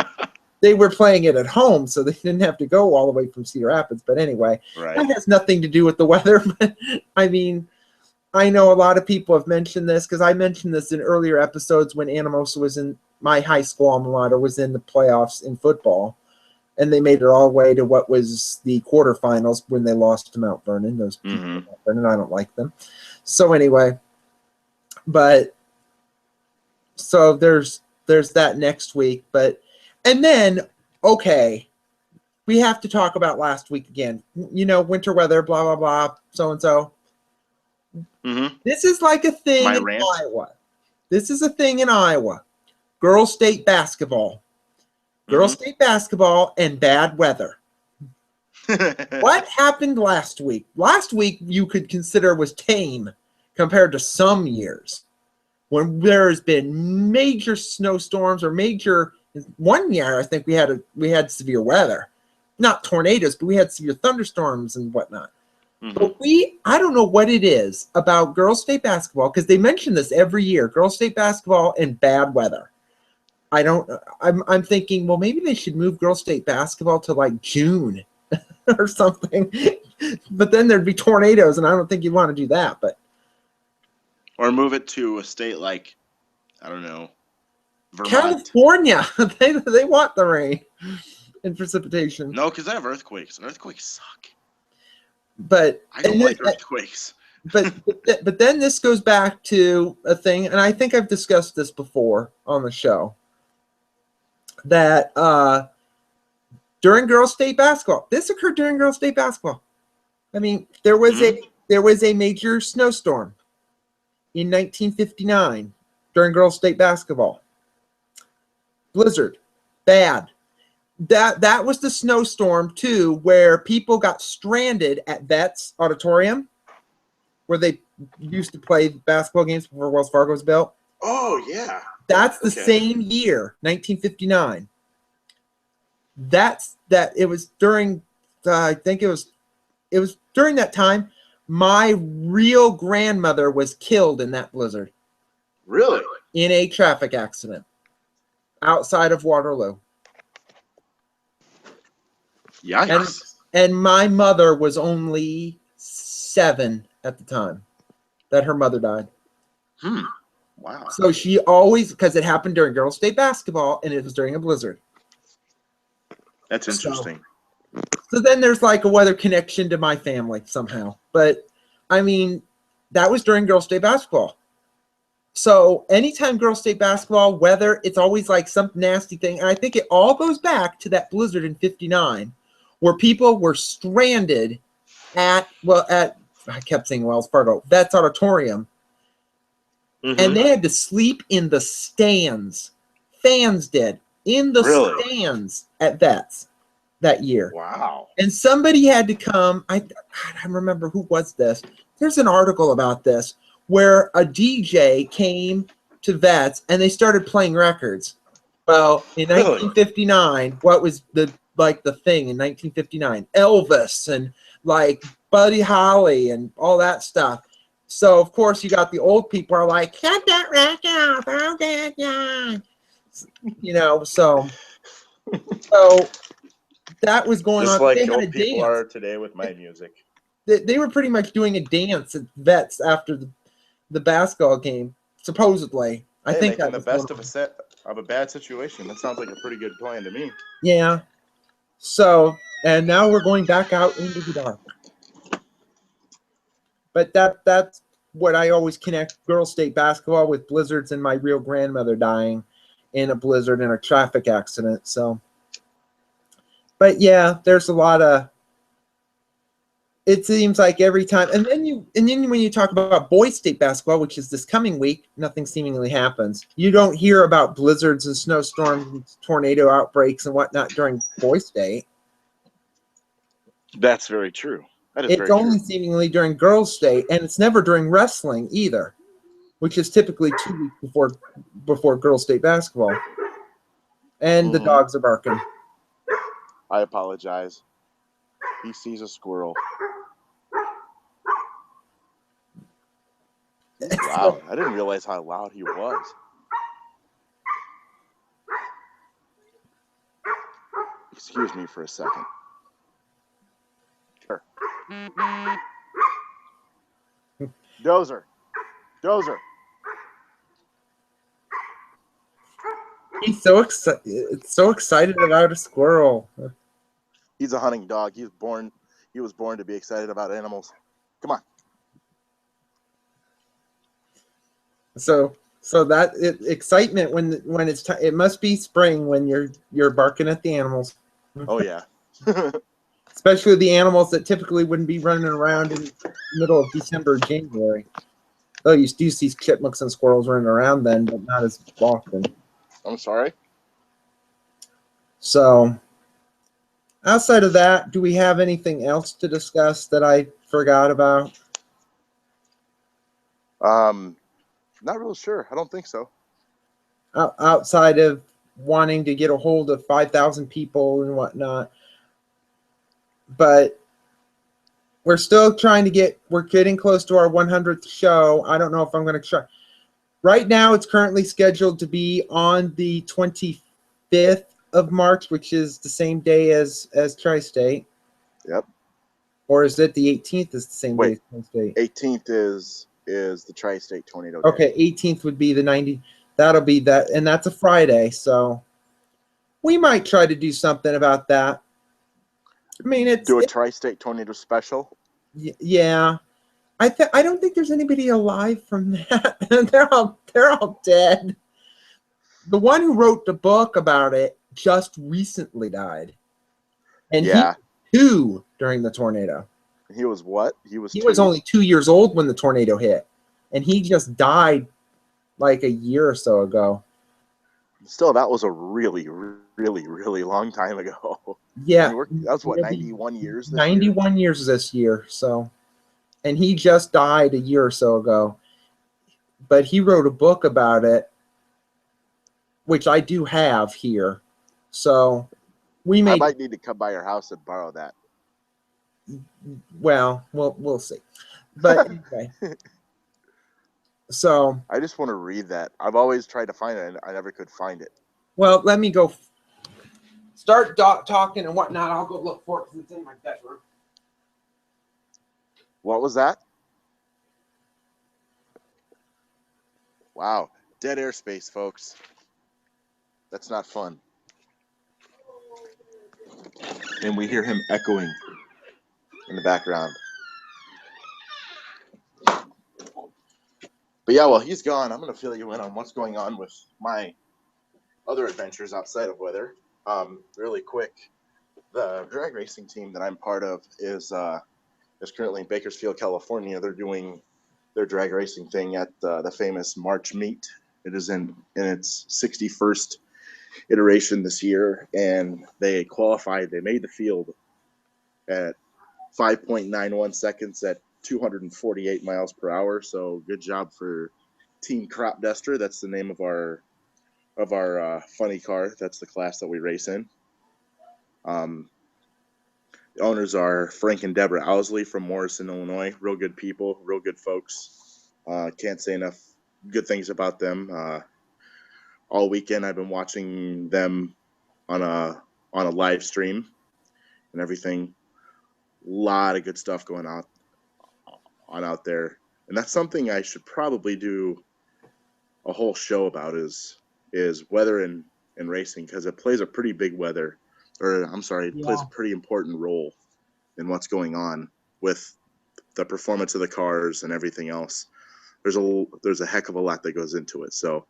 They were playing it at home, so they didn't have to go all the way from Cedar Rapids. But anyway, That has nothing to do with the weather. But I mean, I know a lot of people have mentioned this because I mentioned this in earlier episodes when Anamosa was in my high school alma mater, was in the playoffs in football, and they made it all the way to what was the quarterfinals when they lost to Mount Vernon. Those people at Mount Vernon, I don't like them. So anyway, so there's that next week, and then, okay, we have to talk about last week again. Winter weather, blah, blah, blah, so-and-so. Mm-hmm. This is like a thing in Iowa. This is a thing in Iowa. Girls' state basketball. Girls' state basketball and bad weather. What happened last week? Last week you could consider was tame compared to some years when there's been major snowstorms or major. One year I think we had severe weather, not tornadoes, but we had severe thunderstorms and whatnot. Mm-hmm. But I don't know what it is about girls' state basketball because they mention this every year: girls' state basketball and bad weather. I'm thinking, well, maybe they should move girls' state basketball to like June or something. But then there'd be tornadoes, and I don't think you'd want to do that. Or move it to a state like, I don't know, Vermont. California. They want the rain and precipitation. No, because they have earthquakes, and earthquakes suck. But I don't like earthquakes. but then this goes back to a thing, and I think I've discussed this before on the show, that during girls' state basketball, this occurred during girls' state basketball. I mean, there was a major snowstorm in 1959 during girls' state basketball. Blizzard, bad. That was the snowstorm too, where people got stranded at Vets Auditorium, where they used to play basketball games before Wells Fargo was built. Oh yeah, that's the same year, 1959. It was during. I think it was during that time. My real grandmother was killed in that blizzard. Really? In a traffic accident outside of Waterloo. Yikes. And my mother was only 7 at the time that her mother died. Wow. So she always, because it happened during girls' state basketball and it was during a blizzard. That's interesting. So then there's like a weather connection to my family somehow. But I mean, that was during girls' state basketball. So anytime girls' state basketball, weather, it's always like some nasty thing. And I think it all goes back to that blizzard in 59, where people were stranded at I kept saying Wells Fargo, Vets Auditorium. And they had to sleep in the stands. Fans did. In the stands at Vets that year. Wow. And somebody had to come. I remember who was this. There's an article about this where a DJ came to Vets and they started playing records. Well, in 1959, what was the thing in 1959? Elvis and like Buddy Holly and all that stuff. So of course you got the old people are like, cut that record off, all that young. You know, so that was going just on. Like they old people are today with my music. They were pretty much doing a dance at Vets after the basketball game, supposedly. I think making the best of a bad situation. That sounds like a pretty good plan to me. Yeah. So, and now we're going back out into the dark. But that's what I always connect girls' state basketball with blizzards and my real grandmother dying in a blizzard in a traffic accident. So, but yeah, there's a lot of. It seems like every time, and then when you talk about boys' state basketball, which is this coming week, nothing seemingly happens. You don't hear about blizzards and snowstorms and tornado outbreaks and whatnot during boys' state. That's very true. That is it's only seemingly during girls' state, and it's never during wrestling either, which is typically 2 weeks before girls' state basketball. And the dogs are barking. I apologize. He sees a squirrel. Wow, I didn't realize how loud he was. Excuse me for a second. Sure. Dozer. He's so excited about a squirrel. He's a hunting dog. He was born to be excited about animals. Come on. So that excitement when it's it must be spring when you're barking at the animals. Oh yeah. Especially the animals that typically wouldn't be running around in the middle of December or January. Oh, you do see chipmunks and squirrels running around then, but not as often. I'm sorry. So, outside of that, do we have anything else to discuss that I forgot about? Not real sure. I don't think so. Outside of wanting to get a hold of 5,000 people and whatnot. But we're still we're getting close to our 100th show. I don't know if I'm going to try. Right now, it's currently scheduled to be on the 25th of March, which is the same day as Tri-State. Yep. Or is it the 18th is the same day as Tri-State? 18th is the Tri-State Tornado Day. Okay, 18th would be the 90. That'll be that, and that's a Friday, so we might try to do something about that. I mean, do a Tri-State Tornado special. Yeah, I don't think there's anybody alive from that. they're all dead. The one who wrote the book about it just recently died, and he Yeah. was 2 during the tornado. He was what? He was He was 2? only 2 years old when the tornado hit, and he just died like a year or so ago. Still, that was a really, really, really long time ago. I Yeah, mean, that was what, nearly 91 years this year? 91 years this year. So, and he just died a year or so ago. But he wrote a book about it, which I do have here. So we I may, might need to come by your house and borrow that. well, we'll see. But anyway, so I just want to read that. I've always tried to find it, and I never could find it. well, let me go start talking and whatnot. I'll go look for it because it's in my bedroom. What was that? Wow. Dead airspace, folks. That's not fun. And we hear him echoing in the background. But yeah, well, he's gone. I'm going to fill you in on what's going on with my other adventures outside of weather. Really quick, the drag racing team that I'm part of is currently in Bakersfield, California. They're doing their drag racing thing at the famous March Meet. It is in its 61st iteration this year, and they qualified. They made the field at 5.91 seconds at 248 miles per hour. So good job for Team Crop Duster. That's the name of our funny car. That's the class that we race in. The owners are Frank and Deborah Owsley from Morrison, Illinois. Real good people, real good folks. Can't say enough good things about them. All weekend I've been watching them on a live stream and everything. A lot of good stuff going on out there, and that's something I should probably do a whole show about is weather and racing, because it plays a pretty big it plays a pretty important role in what's going on with the performance of the cars and everything else. There's a heck of a lot that goes into it. So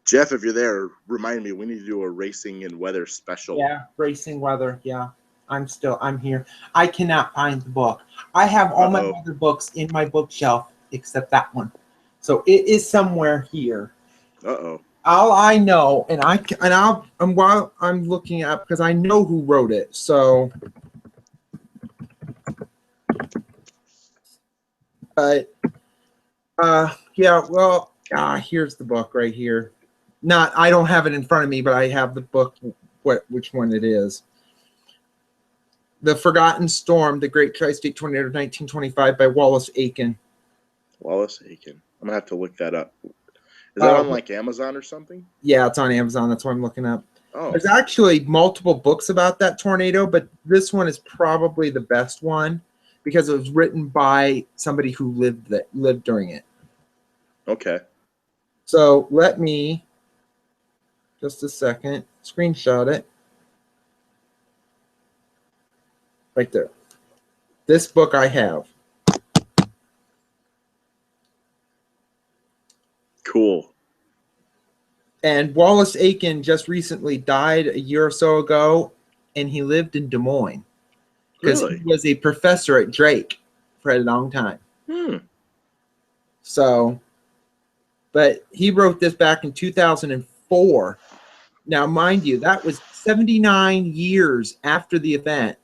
Jeff, if you're there, remind me, we need to do a racing and weather special. Yeah, racing weather. Yeah, I'm here. I cannot find the book. I have all my other books in my bookshelf except that one. So it is somewhere here. Uh-oh. All I know, while I'm looking up, because I know who wrote it. So, but yeah, well, here's the book right here. I don't have it in front of me, but I have the book. Which one it is? The Forgotten Storm, The Great Tri-State Tornado of 1925 by Wallace Aiken. Wallace Aiken. I'm gonna have to look that up. Is that on like Amazon or something? Yeah, it's on Amazon. That's what I'm looking up. Oh. There's actually multiple books about that tornado, but this one is probably the best one because it was written by somebody who lived during it. Okay. So let me just a second screenshot it. Right there. This book I have. Cool. And Wallace Aiken just recently died a year or so ago, and he lived in Des Moines because he was a professor at Drake for a long time. So, but he wrote this back in 2004. Now, mind you, that was 79 years after the event,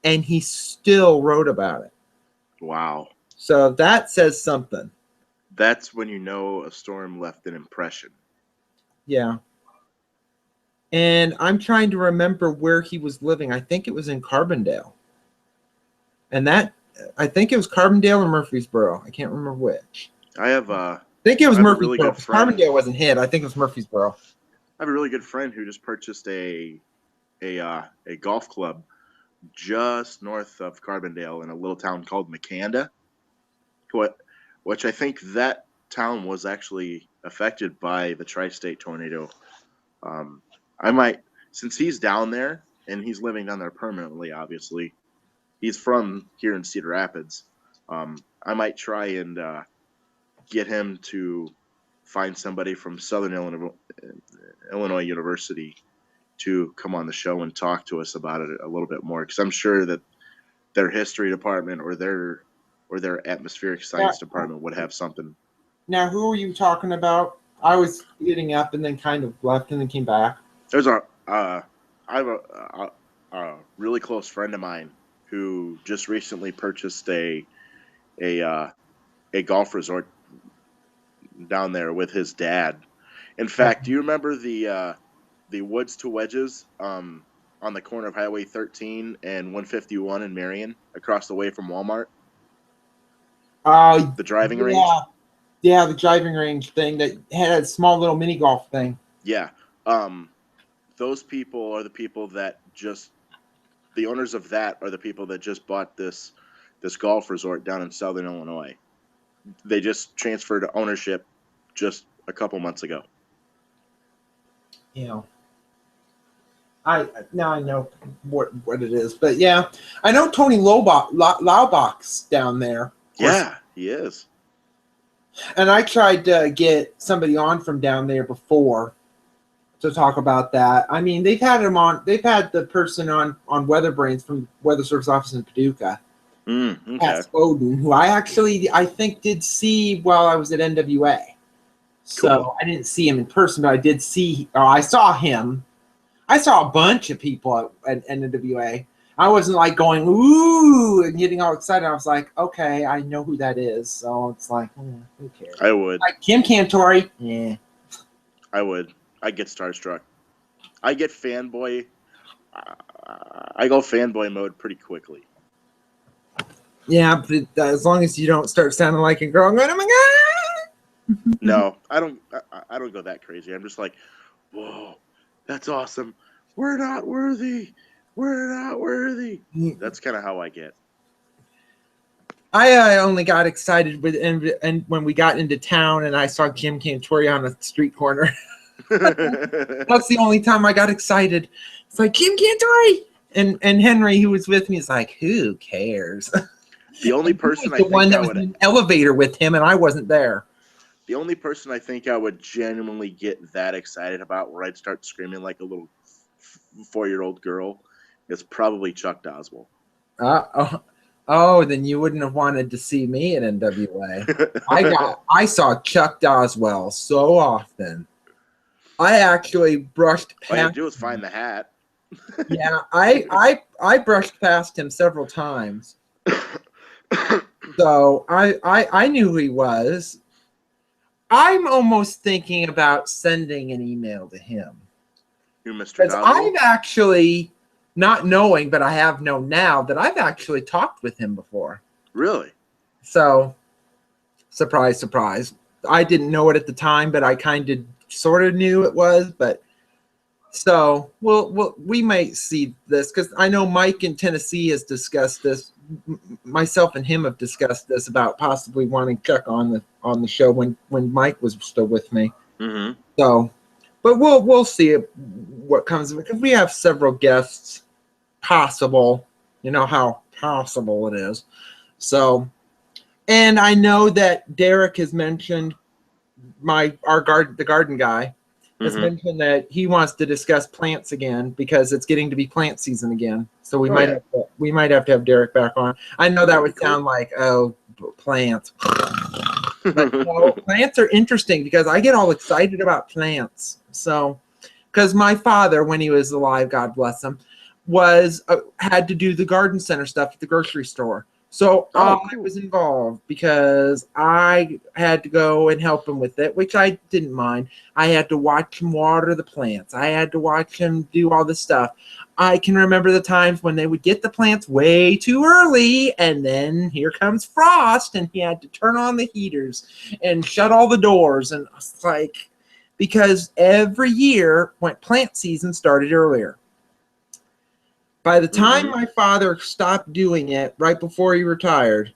and he still wrote about it. Wow. So that says something. That's when you know a storm left an impression. Yeah. And I'm trying to remember where he was living. I think it was in Carbondale. And I think it was Carbondale or Murfreesboro. I can't remember which. I think it was Murfreesboro. Really good friend. Carbondale wasn't hit. I think it was Murfreesboro. I have a really good friend who just purchased a golf club just north of Carbondale in a little town called McCanda, which I think that town was actually affected by the tri-state tornado. Since he's down there and he's living down there permanently, obviously, he's from here in Cedar Rapids. I might try and get him to find somebody from Southern Illinois University to come on the show and talk to us about it a little bit more, because I'm sure that their history department or their atmospheric science department would have something. Now, who are you talking about? I was getting up and then kind of left and then came back. There's I have a really close friend of mine who just recently purchased a golf resort down there with his dad. In fact, do you remember the Woods to Wedges on the corner of Highway 13 and 151 in Marion, across the way from Walmart? The driving range? Yeah, the driving range thing that had a small little mini golf thing. Yeah. Those people are the people that the owners of that are the people that just bought this golf resort down in Southern Illinois. They just transferred ownership just a couple months ago. You know, now I know what it is, but yeah, I know Tony Laubach's down there. Yeah, he is. And I tried to get somebody on from down there before to talk about that. I mean, they've had the person on Weather Brains from Weather Service Office in Paducah, Okay. Pat Spoden, who I think did see while I was at NWA. So Cool. I didn't see him in person, but I saw him. I saw a bunch of people at NWA. I wasn't like going, ooh, and getting all excited. I was like, okay, I know who that is. So it's like, who cares? I would. Like Kim Cantori. Yeah. I would. I get starstruck. I get fanboy. I go fanboy mode pretty quickly. Yeah, but as long as you don't start sounding like a girl, I'm going, oh my God. No, I don't go that crazy. I'm just like, whoa, that's awesome. We're not worthy. We're not worthy. That's kind of how I get. I only got excited and when we got into town and I saw Kim Cantori on a street corner. That's the only time I got excited. It's like, Kim Cantori! And Henry, who was with me, is like, who cares? The only person the one that was in an elevator with him, and I wasn't there. The only person I think I would genuinely get that excited about, where I'd start screaming like a little 4-year-old girl, is probably Chuck Doswell. Then you wouldn't have wanted to see me at NWA. I saw Chuck Doswell so often. I actually brushed past. All you had to do was find the hat. Yeah, I brushed past him several times. So I knew who he was. I'm almost thinking about sending an email to him. You, Mr. Because Doswell? I've actually, not knowing, but I have known now that I've actually talked with him before. Really? So, surprise, surprise. I didn't know it at the time, but I kind of sort of knew it was. But so we might see this, because I know Mike in Tennessee has discussed this. Myself and him have discussed this about possibly wanting Chuck on the show when Mike was still with me. Mm-hmm. So, but we'll see what comes of it, because we have several guests possible. You know how possible it is. So, and I know that Derek has mentioned the garden guy has mentioned that he wants to discuss plants again, because it's getting to be plant season again. So we might have to have Derek back on. I know that would sound like, oh, plants. But no, plants are interesting, because I get all excited about plants. So, because my father, when he was alive, God bless him, had to do the garden center stuff at the grocery store. So I was involved, because I had to go and help him with it, which I didn't mind. I had to watch him water the plants. I had to watch him do all this stuff. I can remember the times when they would get the plants way too early, and then here comes frost, and he had to turn on the heaters and shut all the doors. And it's like, because every year when plant season started earlier. By the time my father stopped doing it, right before he retired,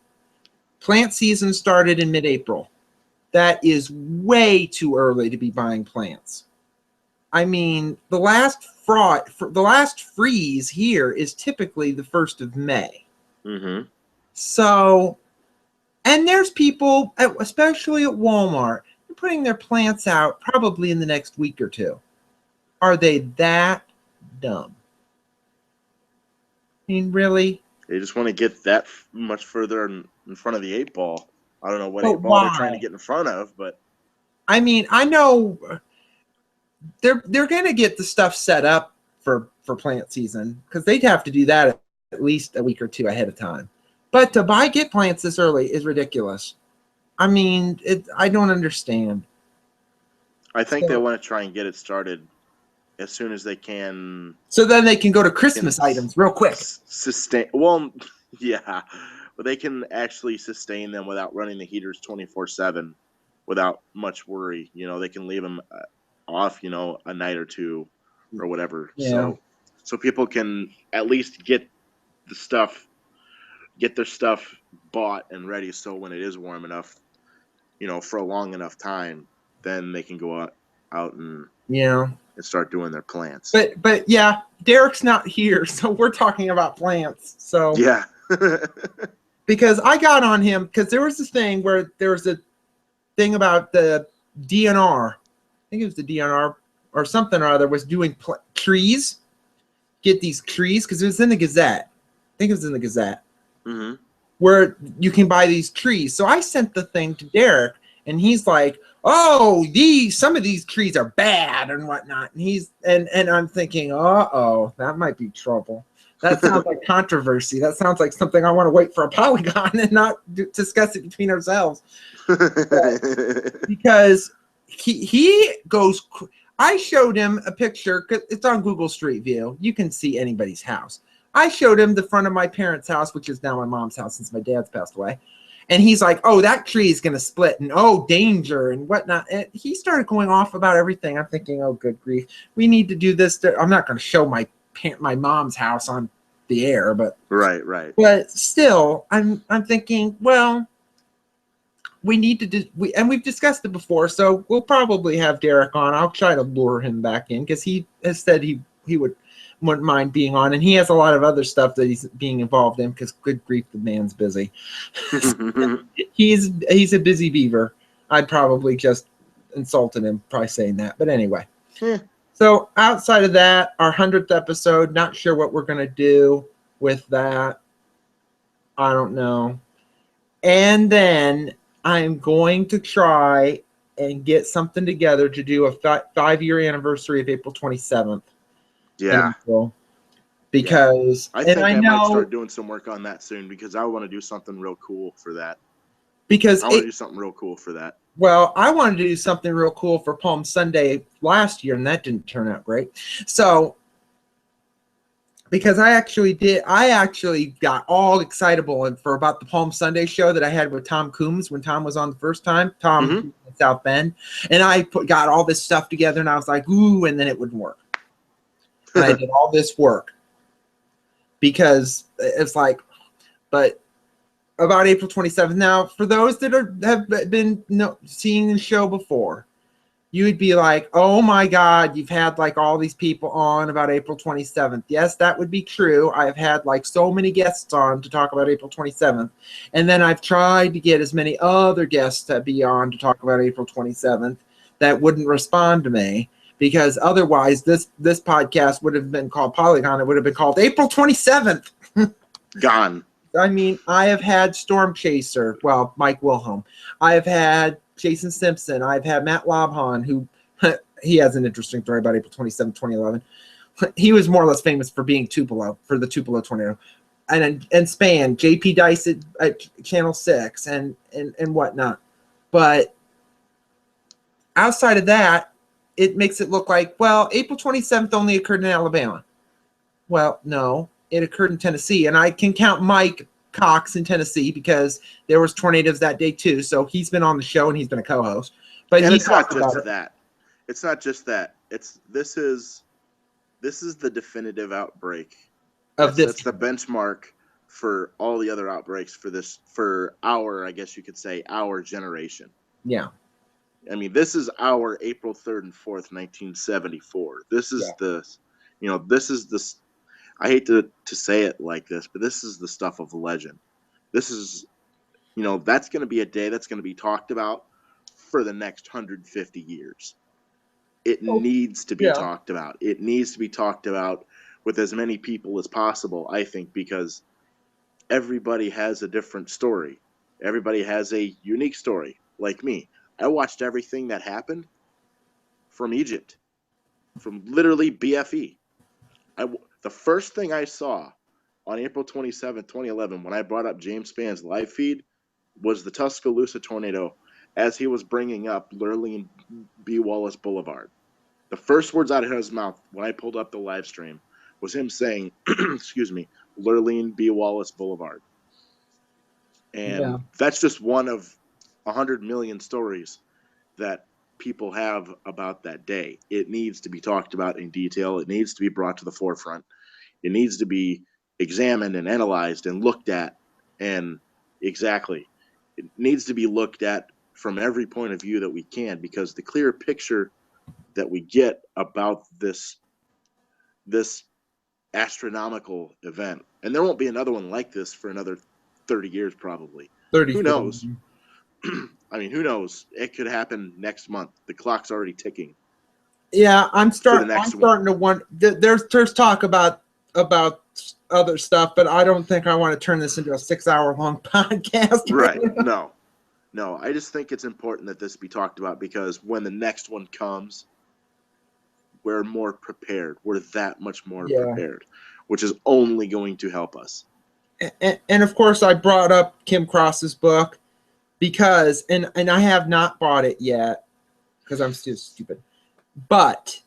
plant season started in mid-April. That is way too early to be buying plants. I mean, the last freeze here is typically the 1st of May. Mm-hmm. So And there's people, especially at Walmart, putting their plants out probably in the next week or two. Are they that dumb? I mean, really? They just want to get that much further in front of the 8 ball. I don't know what But 8 ball they're trying to why? get in front of, but I mean, I know they're going to get the stuff set up for plant season because they'd have to do that at least a week or two ahead of time. But to get plants this early is ridiculous. I mean, I don't understand. I think they want to try and get it started as soon as they can. So then they can go to Christmas items real quick. Sustain. Well, yeah, but they can actually sustain them without running the heaters 24/7 without much worry. They can leave them off, a night or two or whatever. Yeah. So people can at least get their stuff bought and ready. So when it is warm enough, for a long enough time, then they can go out and start doing their plants. But yeah, Derek's not here, so we're talking about plants. So yeah. Because I got on him because there was this thing where there was a thing about the DNR. I think it was the DNR or something or other was doing trees. Get these trees because it was in the Gazette. I think it was in the Gazette. Mm-hmm. Where you can buy these trees. So I sent the thing to Derek, and he's like, "Oh, some of these trees are bad and whatnot." And and I'm thinking, "Uh-oh, that might be trouble." That sounds like controversy. That sounds like something I want to wait for a Polygon and not discuss it between ourselves. Because he goes. I showed him a picture because it's on Google Street View. You can see anybody's house. I showed him the front of my parents' house, which is now my mom's house since my dad's passed away. And he's like, "Oh, that tree is going to split and oh, danger and whatnot." And he started going off about everything. I'm thinking, oh, good grief. We need to do this. I'm not going to show my mom's house on the air, but right. But still, I'm thinking, well, we need to and we've discussed it before, so we'll probably have Derek on. I'll try to lure him back in because he has said he wouldn't mind being on, and he has a lot of other stuff that he's being involved in because good grief, the man's busy. he's a busy beaver. I'd probably just insulted him by saying that, but anyway. So outside of that, our 100th episode, not sure what we're going to do with that. I don't know. And then I'm going to try and get something together to do a 5-year anniversary of April 27th. Yeah. Because I think I might start doing some work on that soon because I want to do something real cool for that. Because I want to do something real cool for that. Well, I wanted to do something real cool for Palm Sunday last year, and that didn't turn out great. So, because I actually got all excitable for about the Palm Sunday show that I had with Tom Coombs when Tom was on the first time, in South Bend, and I got all this stuff together, and I was like, ooh, and then it wouldn't work. And I did all this work because it's like, but about April 27th. Now, for those that have been seeing the show before, you would be like, oh my God, you've had like all these people on about April 27th. Yes, that would be true. I've had like so many guests on to talk about April 27th. And then I've tried to get as many other guests to be on to talk about April 27th that wouldn't respond to me. Because otherwise, this podcast would have been called Polygon. It would have been called April 27th. Gone. I mean, I have had Storm Chaser, well, Mike Wilhelm. I have had Jason Simpson. I've had Matt Lobhan, who he has an interesting story about April 27, 2011. He was more or less famous for being Tupelo, for the Tupelo tornado. And Span, JP Dice at Channel 6 and whatnot. But outside of that, it makes it look like, well, April 27th only occurred in Alabama. Well, no, it occurred in Tennessee. And I can count Mike Cox in Tennessee because there was tornadoes that day too. So he's been on the show and he's been a co-host. But it's not just that. It's not just that. This is the definitive outbreak. That's the benchmark for all the other outbreaks for our, I guess you could say, our generation. Yeah. I mean, this is our April 3rd and 4th, 1974. This is this is this. I hate to say it like this, but this is the stuff of legend. This is that's going to be a day that's going to be talked about for the next 150 years. It Oh, needs to be yeah. talked about. It needs to be talked about with as many people as possible, I think, because everybody has a different story. Everybody has a unique story. Like me, I watched everything that happened from Egypt, from literally BFE. The first thing I saw on April 27th, 2011, when I brought up James Spann's live feed, was the Tuscaloosa tornado as he was bringing up Lurleen B. Wallace Boulevard. The first words out of his mouth when I pulled up the live stream was him saying, excuse me, Lurleen B. Wallace Boulevard. Yeah. And that's just one of 100 million stories that people have about that day. It needs to be talked about in detail. It needs to be brought to the forefront. It needs to be examined and analyzed and looked at. And exactly, it needs to be looked at from every point of view that we can, because the clearer picture that we get about this astronomical event, and there won't be another one like this for another 30 years probably. 30, Who 40. knows? I mean, who knows? It could happen next month. The clock's already ticking Yeah, I'm for the I'm next one. starting to want. There's talk about other stuff, but I don't think I want to turn this into a 6-hour long podcast. Right. No. I just think it's important that this be talked about, because when the next one comes, we're more prepared. We're that much more Yeah. prepared, which is only going to help us. And of course, I brought up Kim Cross's book because, and I have not bought it yet because I'm still stupid, but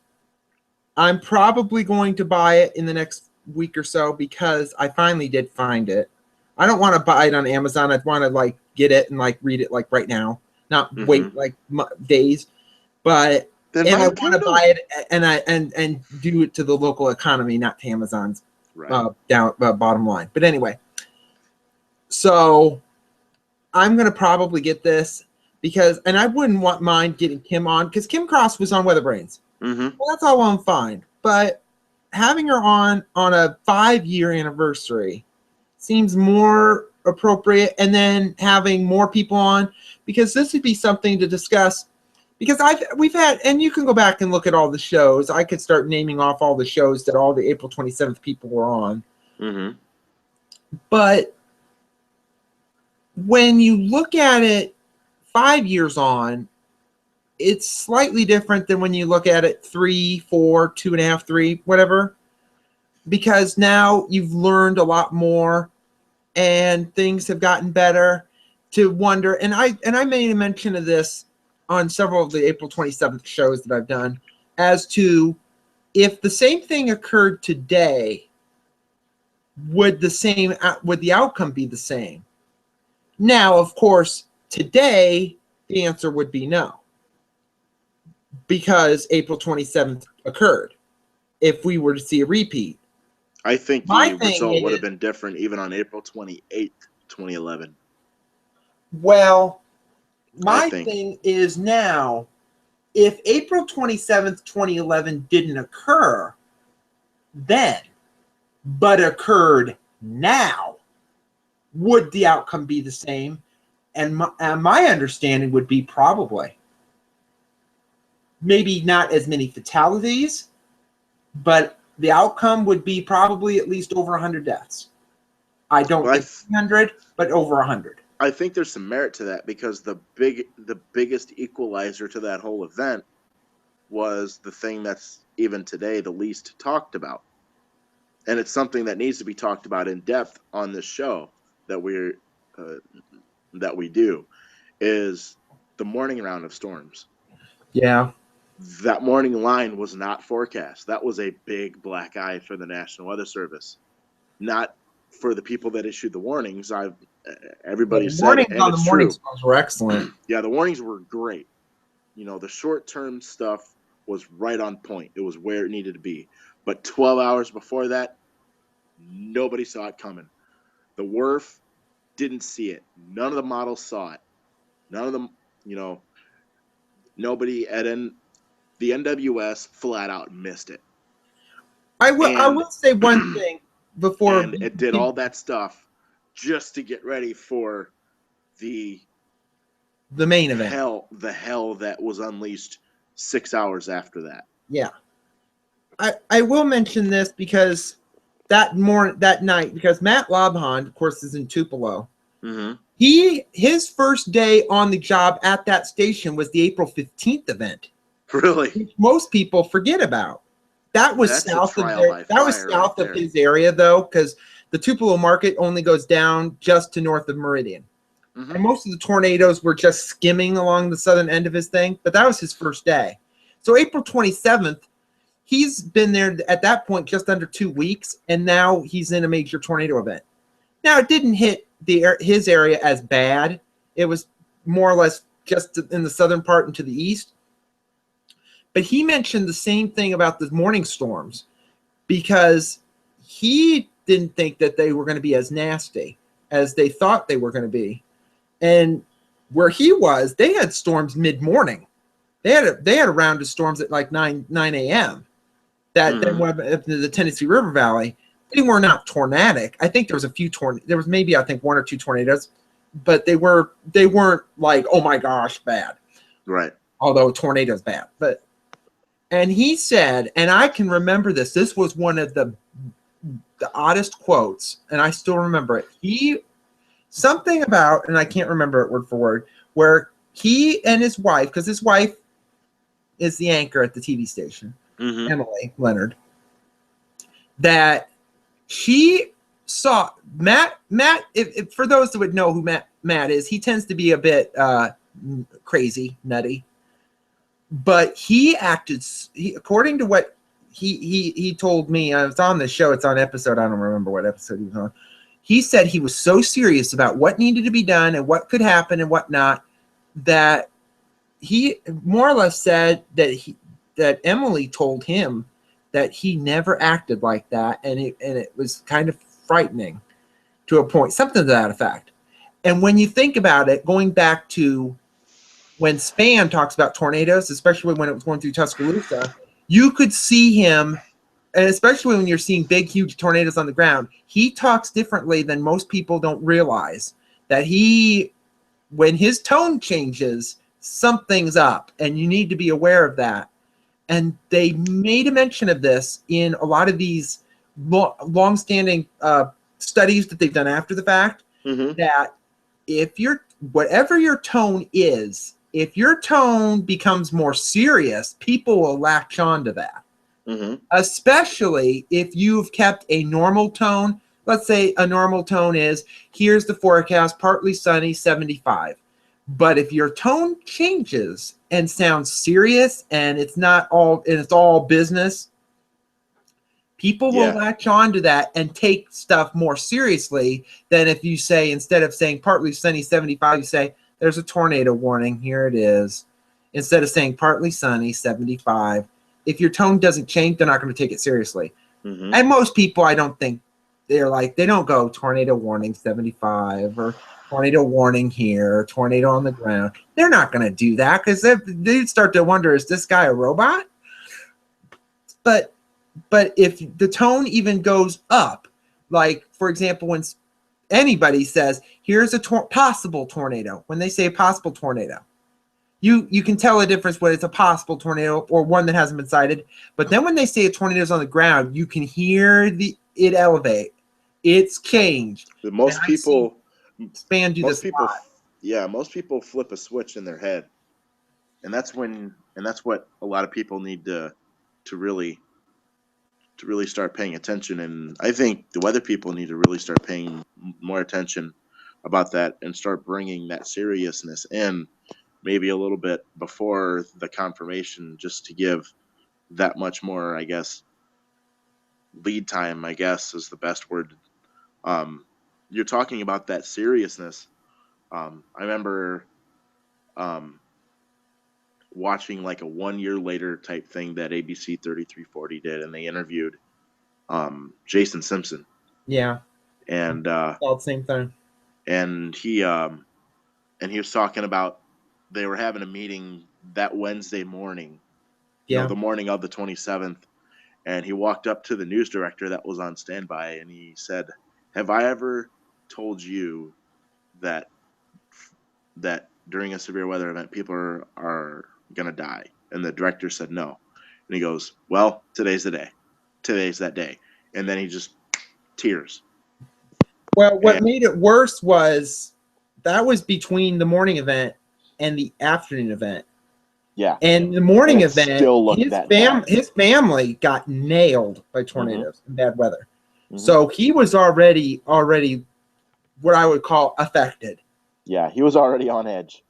I'm probably going to buy it in the next week or so because I finally did find it. I don't want to buy it on Amazon. I'd want to like get it and like read it like right now, not wait like days. But Then and buy I a want to Kindle. buy it and do it to the local economy, not to Amazon's bottom line. But anyway, so I'm gonna probably get this because, and I wouldn't mind getting Kim on because Kim Cross was on Weatherbrains. Well, that's all well and fine, but having her on a 5-year anniversary seems more appropriate, and then having more people on, because this would be something to discuss. Because we've had, and you can go back and look at all the shows. I could start naming off all the shows that all the April 27th people were on. But when you look at it 5 years on, it's slightly different than when you look at it 3, 4, 2.5, 3, whatever. Because now you've learned a lot more and things have gotten better to wonder. And I made a mention of this on several of the April 27th shows that I've done as to if the same thing occurred today, would the outcome be the same? Now, of course, today the answer would be no, because April 27th occurred. If we were to see a repeat, I think the result would have been different even on April 28th, 2011. Well, my thing is now, if April 27th, 2011 didn't occur then, but occurred now, would the outcome be the same? And my understanding would be probably. Maybe not as many fatalities, but the outcome would be probably at least over 100 deaths. I don't think 300, but over 100. I think there's some merit to that, because the biggest equalizer to that whole event was the thing that's even today the least talked about. And it's something that needs to be talked about in depth on this show that we do, is the morning round of storms. Yeah. That morning line was not forecast. That was a big black eye for the National Weather Service, not for the people that issued the warnings. Everybody said, and it's true. Warnings were excellent. Yeah, the warnings were great. The short-term stuff was right on point. It was where it needed to be. But 12 hours before that, nobody saw it coming. The WRF didn't see it. None of the models saw it. None of them, nobody at the NWS flat out missed it. I will say one thing before. And it did all that stuff just to get ready for the main event. the hell that was unleashed 6 hours after that. Yeah. I will mention this because that night, because Matt Labhan, of course, is in Tupelo. Mm-hmm. His first day on the job at that station was the April 15th event. Really? Which most people forget about. That was south of his area, though, because the Tupelo market only goes down just to north of Meridian. Mm-hmm. And most of the tornadoes were just skimming along the southern end of his thing, but that was his first day. So April 27th, he's been there at that point just under 2 weeks, and now he's in a major tornado event. Now, it didn't hit his area as bad. It was more or less just in the southern part and to the east. But he mentioned the same thing about the morning storms because he didn't think that they were going to be as nasty as they thought they were going to be. And where he was, they had storms mid-morning. They had a round of storms at like 9 a.m. that then went up into the Tennessee River Valley. They were not tornadic. I think there was a few there was maybe, I think, 1 or 2 tornadoes, but they weren't like, oh my gosh, bad. Right. Although a tornado's bad. And he said, and I can remember this was one of the oddest quotes, and I still remember it. Something about, and I can't remember it word for word, where he and his wife, because his wife is the anchor at the TV station, Emily Leonard, that she saw Matt, if for those that would know who Matt is, he tends to be a bit crazy, nutty. But he acted, according to what he told me, it's on the show, it's on episode, I don't remember what episode he was on. He said he was so serious about what needed to be done and what could happen and what not, that he more or less said that Emily told him that he never acted like that, and it was kind of frightening to a point, something to that effect. And when you think about it, going back to when Span talks about tornadoes, especially when it was going through Tuscaloosa, you could see him, and especially when you're seeing big, huge tornadoes on the ground, he talks differently than most people don't realize. That when his tone changes, something's up, and you need to be aware of that. And they made a mention of this in a lot of these long-standing studies that they've done after the fact, that whatever your tone is, if your tone becomes more serious, people will latch on to that. Especially if you've kept a normal tone. Let's say a normal tone is, here's the forecast, partly sunny, 75. But if your tone changes and sounds serious and it's all business, people will latch on to that and take stuff more seriously than if you say, instead of saying partly sunny, 75, you say, there's a tornado warning, here it is. Instead of saying partly sunny, 75. If your tone doesn't change, they're not going to take it seriously. And most people, I don't think, they don't go tornado warning 75 or tornado warning here, tornado on the ground. They're not going to do that because they'd start to wonder, is this guy a robot? But if the tone even goes up, like, for example, when anybody says, here's a possible tornado, when they say a possible tornado, you can tell a difference when it's a possible tornado or one that hasn't been sighted. But then when they say a tornado's on the ground, you can hear it elevate. It's changed. Most people most people flip a switch in their head, and that's what a lot of people need to really start paying attention. And I think the weather people need to really start paying more attention about that and start bringing that seriousness in, maybe a little bit before the confirmation, just to give that much more, I guess, lead time, I guess, is the best word. You're talking about that seriousness. I remember watching like a 1 year later type thing that ABC 3340 did, and they interviewed Jason Simpson. Yeah. And same thing. And he was talking about, they were having a meeting that Wednesday morning, the morning of the 27th, and he walked up to the news director that was on standby, and he said, have I ever told you that that during a severe weather event, people are going to die. And the director said no. And he goes, well, today's the day. Today's that day. And then he just tears. Well, what And made it worse was that was between the morning event and the afternoon event. yeah. And the morning And it event, still looked that bad. his family got nailed by tornadoes and bad weather. Mhm. So he was already what I would call affected. Yeah, he was already on edge.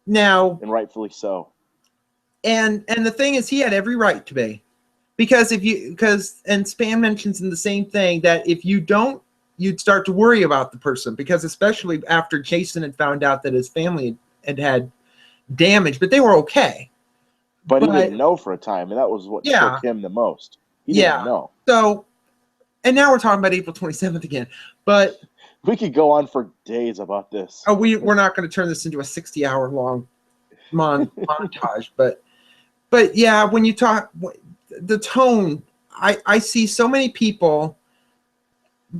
Now, And rightfully so. and the thing is, he had every right to be, because and Span mentions in the same thing that if you don't, you'd start to worry about the person, because especially after Jason had found out that his family had damage, but they were okay. But he didn't know for a time, and that was what shook him the most. He didn't know. So, and now we're talking about April 27th again, but we could go on for days about this. Oh, we're not going to turn this into a 60-hour long montage, but yeah, when you talk the tone, I see so many people,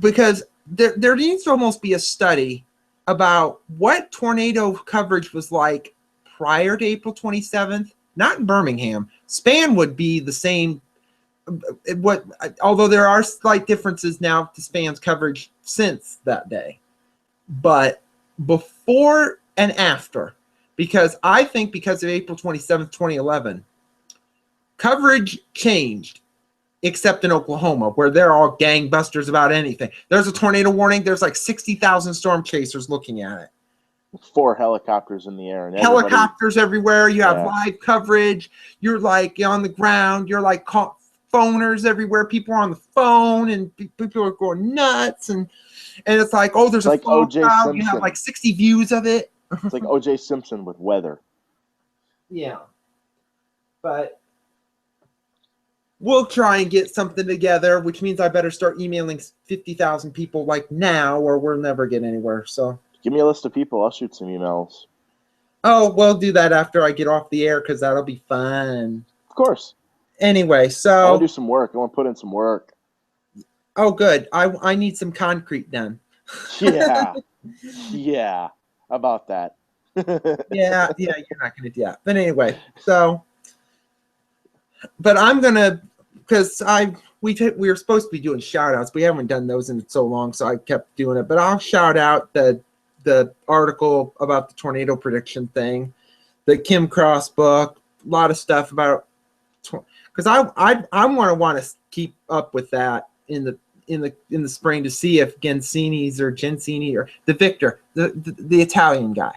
because there needs to almost be a study about what tornado coverage was like prior to April 27th. Not in Birmingham. Span would be the same. Although there are slight differences now to Span's coverage since that day, but before and after, because I think because of April 27th, 2011, coverage changed, except in Oklahoma, where they're all gangbusters about anything. There's a tornado warning. There's like 60,000 storm chasers looking at it. 4 helicopters in the air. And helicopters everywhere. You have live coverage. You're like on the ground. You're like phoners everywhere. People are on the phone, and people are going nuts. And it's like, oh, there's like a phone O.J. crowd. Simpson. You have like 60 views of it. It's like O.J. Simpson with weather. Yeah. But we'll try and get something together, which means I better start emailing 50,000 people like now, or we'll never get anywhere. So give me a list of people. I'll shoot some emails. Oh, we'll do that after I get off the air, because that'll be fun. Of course. Anyway, so I want to do some work. I want to put in some work. Oh, good. I need some concrete done. Yeah. Yeah. About that. yeah, you're not going to do that. But anyway, so, but I'm going to, because we were supposed to be doing shout outs. We haven't done those in so long, so I kept doing it. But I'll shout out the article about the tornado prediction thing, the Kim Cross book, a lot of stuff about, because I want to keep up with that in the spring, to see if Gensini's or Gensini or the Victor, the Italian guy.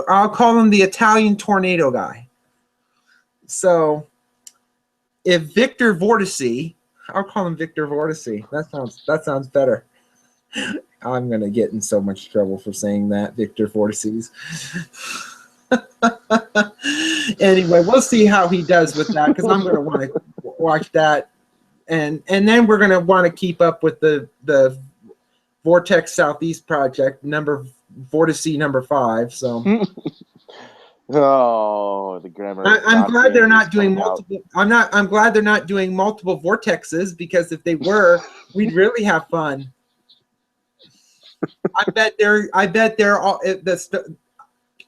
I'll call him the Italian tornado guy. So if Victor Vortici, I'll call him Victor Vortici. That sounds better. I'm gonna get in so much trouble for saying that, Victor Vortices. Anyway, we'll see how he does with that, because I'm gonna want to watch that, and then we're gonna want to keep up with the Vortex Southeast project, Vortice number 5. So. Oh, the grammar. I'm glad they're not doing multiple. I'm glad they're not doing multiple vortexes, because if they were, we'd really have fun. I bet they're all.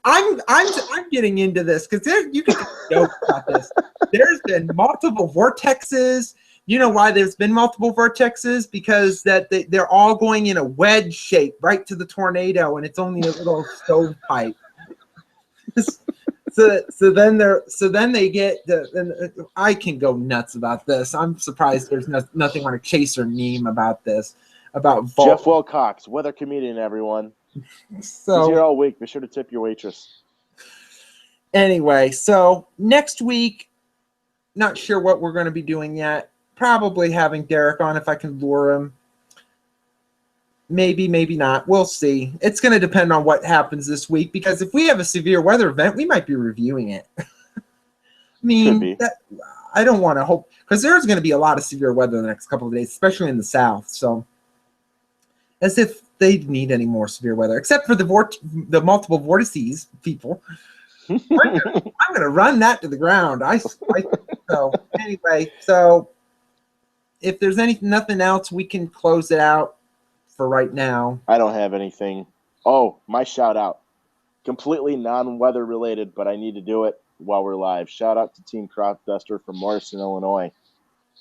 I'm getting into this, because you can joke about this. There's been multiple vortexes. You know why there's been multiple vortexes? Because they're all going in a wedge shape right to the tornado, and it's only a little stovepipe. So then they get I can go nuts about this. I'm surprised there's nothing on a chaser meme about this. About Jeff Wilcox, weather comedian, everyone. So he's here all week. Be sure to tip your waitress. Anyway, so next week, not sure what we're going to be doing yet. Probably having Derek on if I can lure him. Maybe, maybe not. We'll see. It's going to depend on what happens this week, because if we have a severe weather event, we might be reviewing it. I mean, I don't want to hope, because there's going to be a lot of severe weather in the next couple of days, especially in the south. So, as if they need any more severe weather, except for the multiple vortices people. I'm going to run that to the ground. So anyway, so if there's nothing else, we can close it out for right now. I don't have anything. Oh, my shout out. completely non-weather related, but I need to do it while we're live. Shout out to Team Crop Duster from Morrison, Illinois.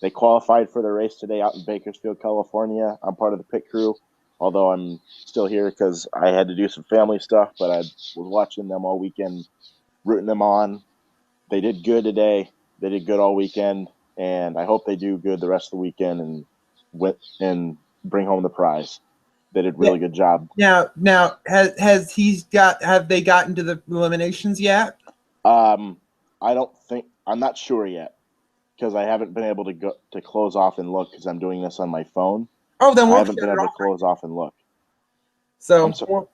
They qualified for the race today out in Bakersfield, California. I'm part of the pit crew, although I'm still here because I had to do some family stuff, but I was watching them all weekend, rooting them on. They did good today. They did good all weekend, and I hope they do good the rest of the weekend and bring home the prize. They did a really good job. Now, have they gotten to the eliminations yet? I'm not sure yet because I haven't been able to close off and look because I'm doing this on my phone. Oh, then I haven't been able to close off and look. So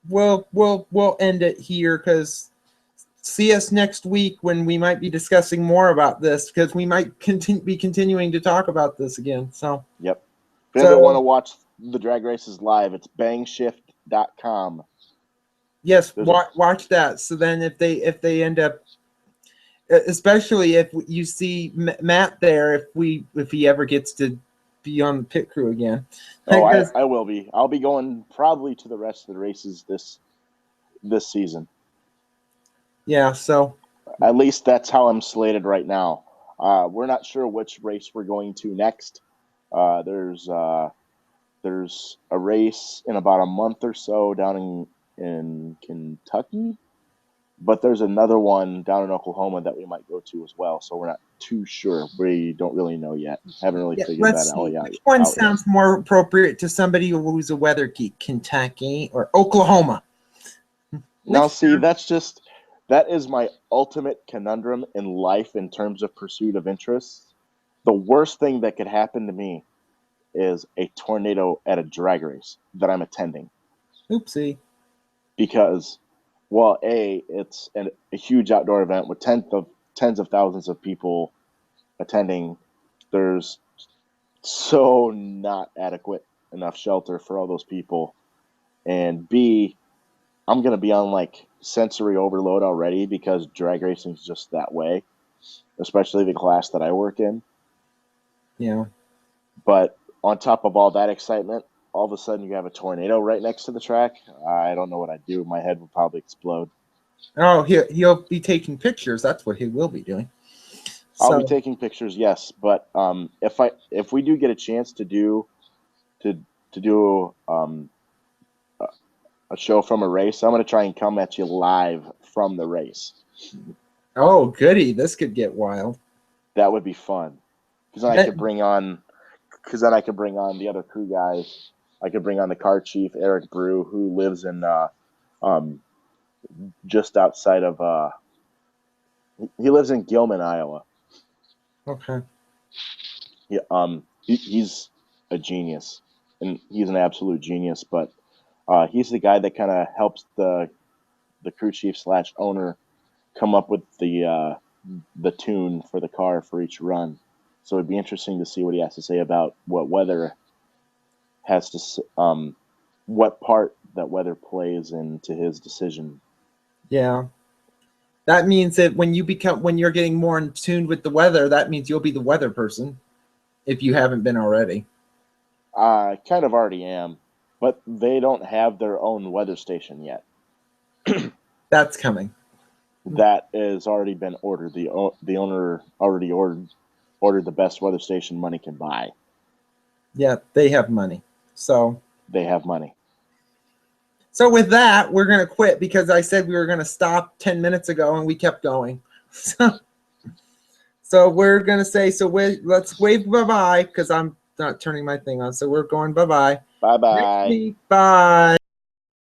we'll end it here because see us next week when we might be discussing more about this because we might be continuing to talk about this again. So yep. If you ever want to watch the drag races live, it's bangshift.com. Yes, watch that. So then if they end up, especially if you see Matt there, if he ever gets to be on the pit crew again. Oh, I will be. I'll be going probably to the rest of the races this season. Yeah, so at least that's how I'm slated right now. We're not sure which race we're going to next. There's a race in about a month or so down in Kentucky, but there's another one down in Oklahoma that we might go to as well. So we're not too sure. We don't really know yet. Haven't really figured that out yet. Which one sounds more appropriate to somebody who's a weather geek, Kentucky or Oklahoma? Now, see, that is my ultimate conundrum in life in terms of pursuit of interests. The worst thing that could happen to me is a tornado at a drag race that I'm attending. Oopsie. Because, well, it's a huge outdoor event with tens of thousands of people attending. There's so not adequate enough shelter for all those people. And B, I'm going to be on like sensory overload already because drag racing is just that way, especially the class that I work in. Yeah. But on top of all that excitement, all of a sudden you have a tornado right next to the track. I don't know what I'd do. My head would probably explode. Oh, he'll be taking pictures. That's what he will be doing. I'll be taking pictures, yes. But if we do get a chance to do a show from a race, I'm going to try and come at you live from the race. Oh, goody! This could get wild. That would be fun because then I could bring on the other crew guys. I could bring on the car chief, Eric Brew, who lives in just outside of he lives in Gilman, Iowa. Okay. He's a genius, and he's an absolute genius. But he's the guy that kind of helps the crew chief / owner come up with the tune for the car for each run. So it'd be interesting to see what he has to say about what weather has to, what part that weather plays into his decision. Yeah. That means that when you're getting more in tune with the weather, that means you'll be the weather person if you haven't been already. I kind of already am, but they don't have their own weather station yet. That's coming. That has already been ordered. The owner already ordered the best weather station money can buy. Yeah, they have money. So they have money. So with that, we're going to quit because I said we were going to stop 10 minutes ago and we kept going. So we're going to say, let's wave bye-bye because I'm not turning my thing on. So we're going bye-bye. Bye-bye. Bye.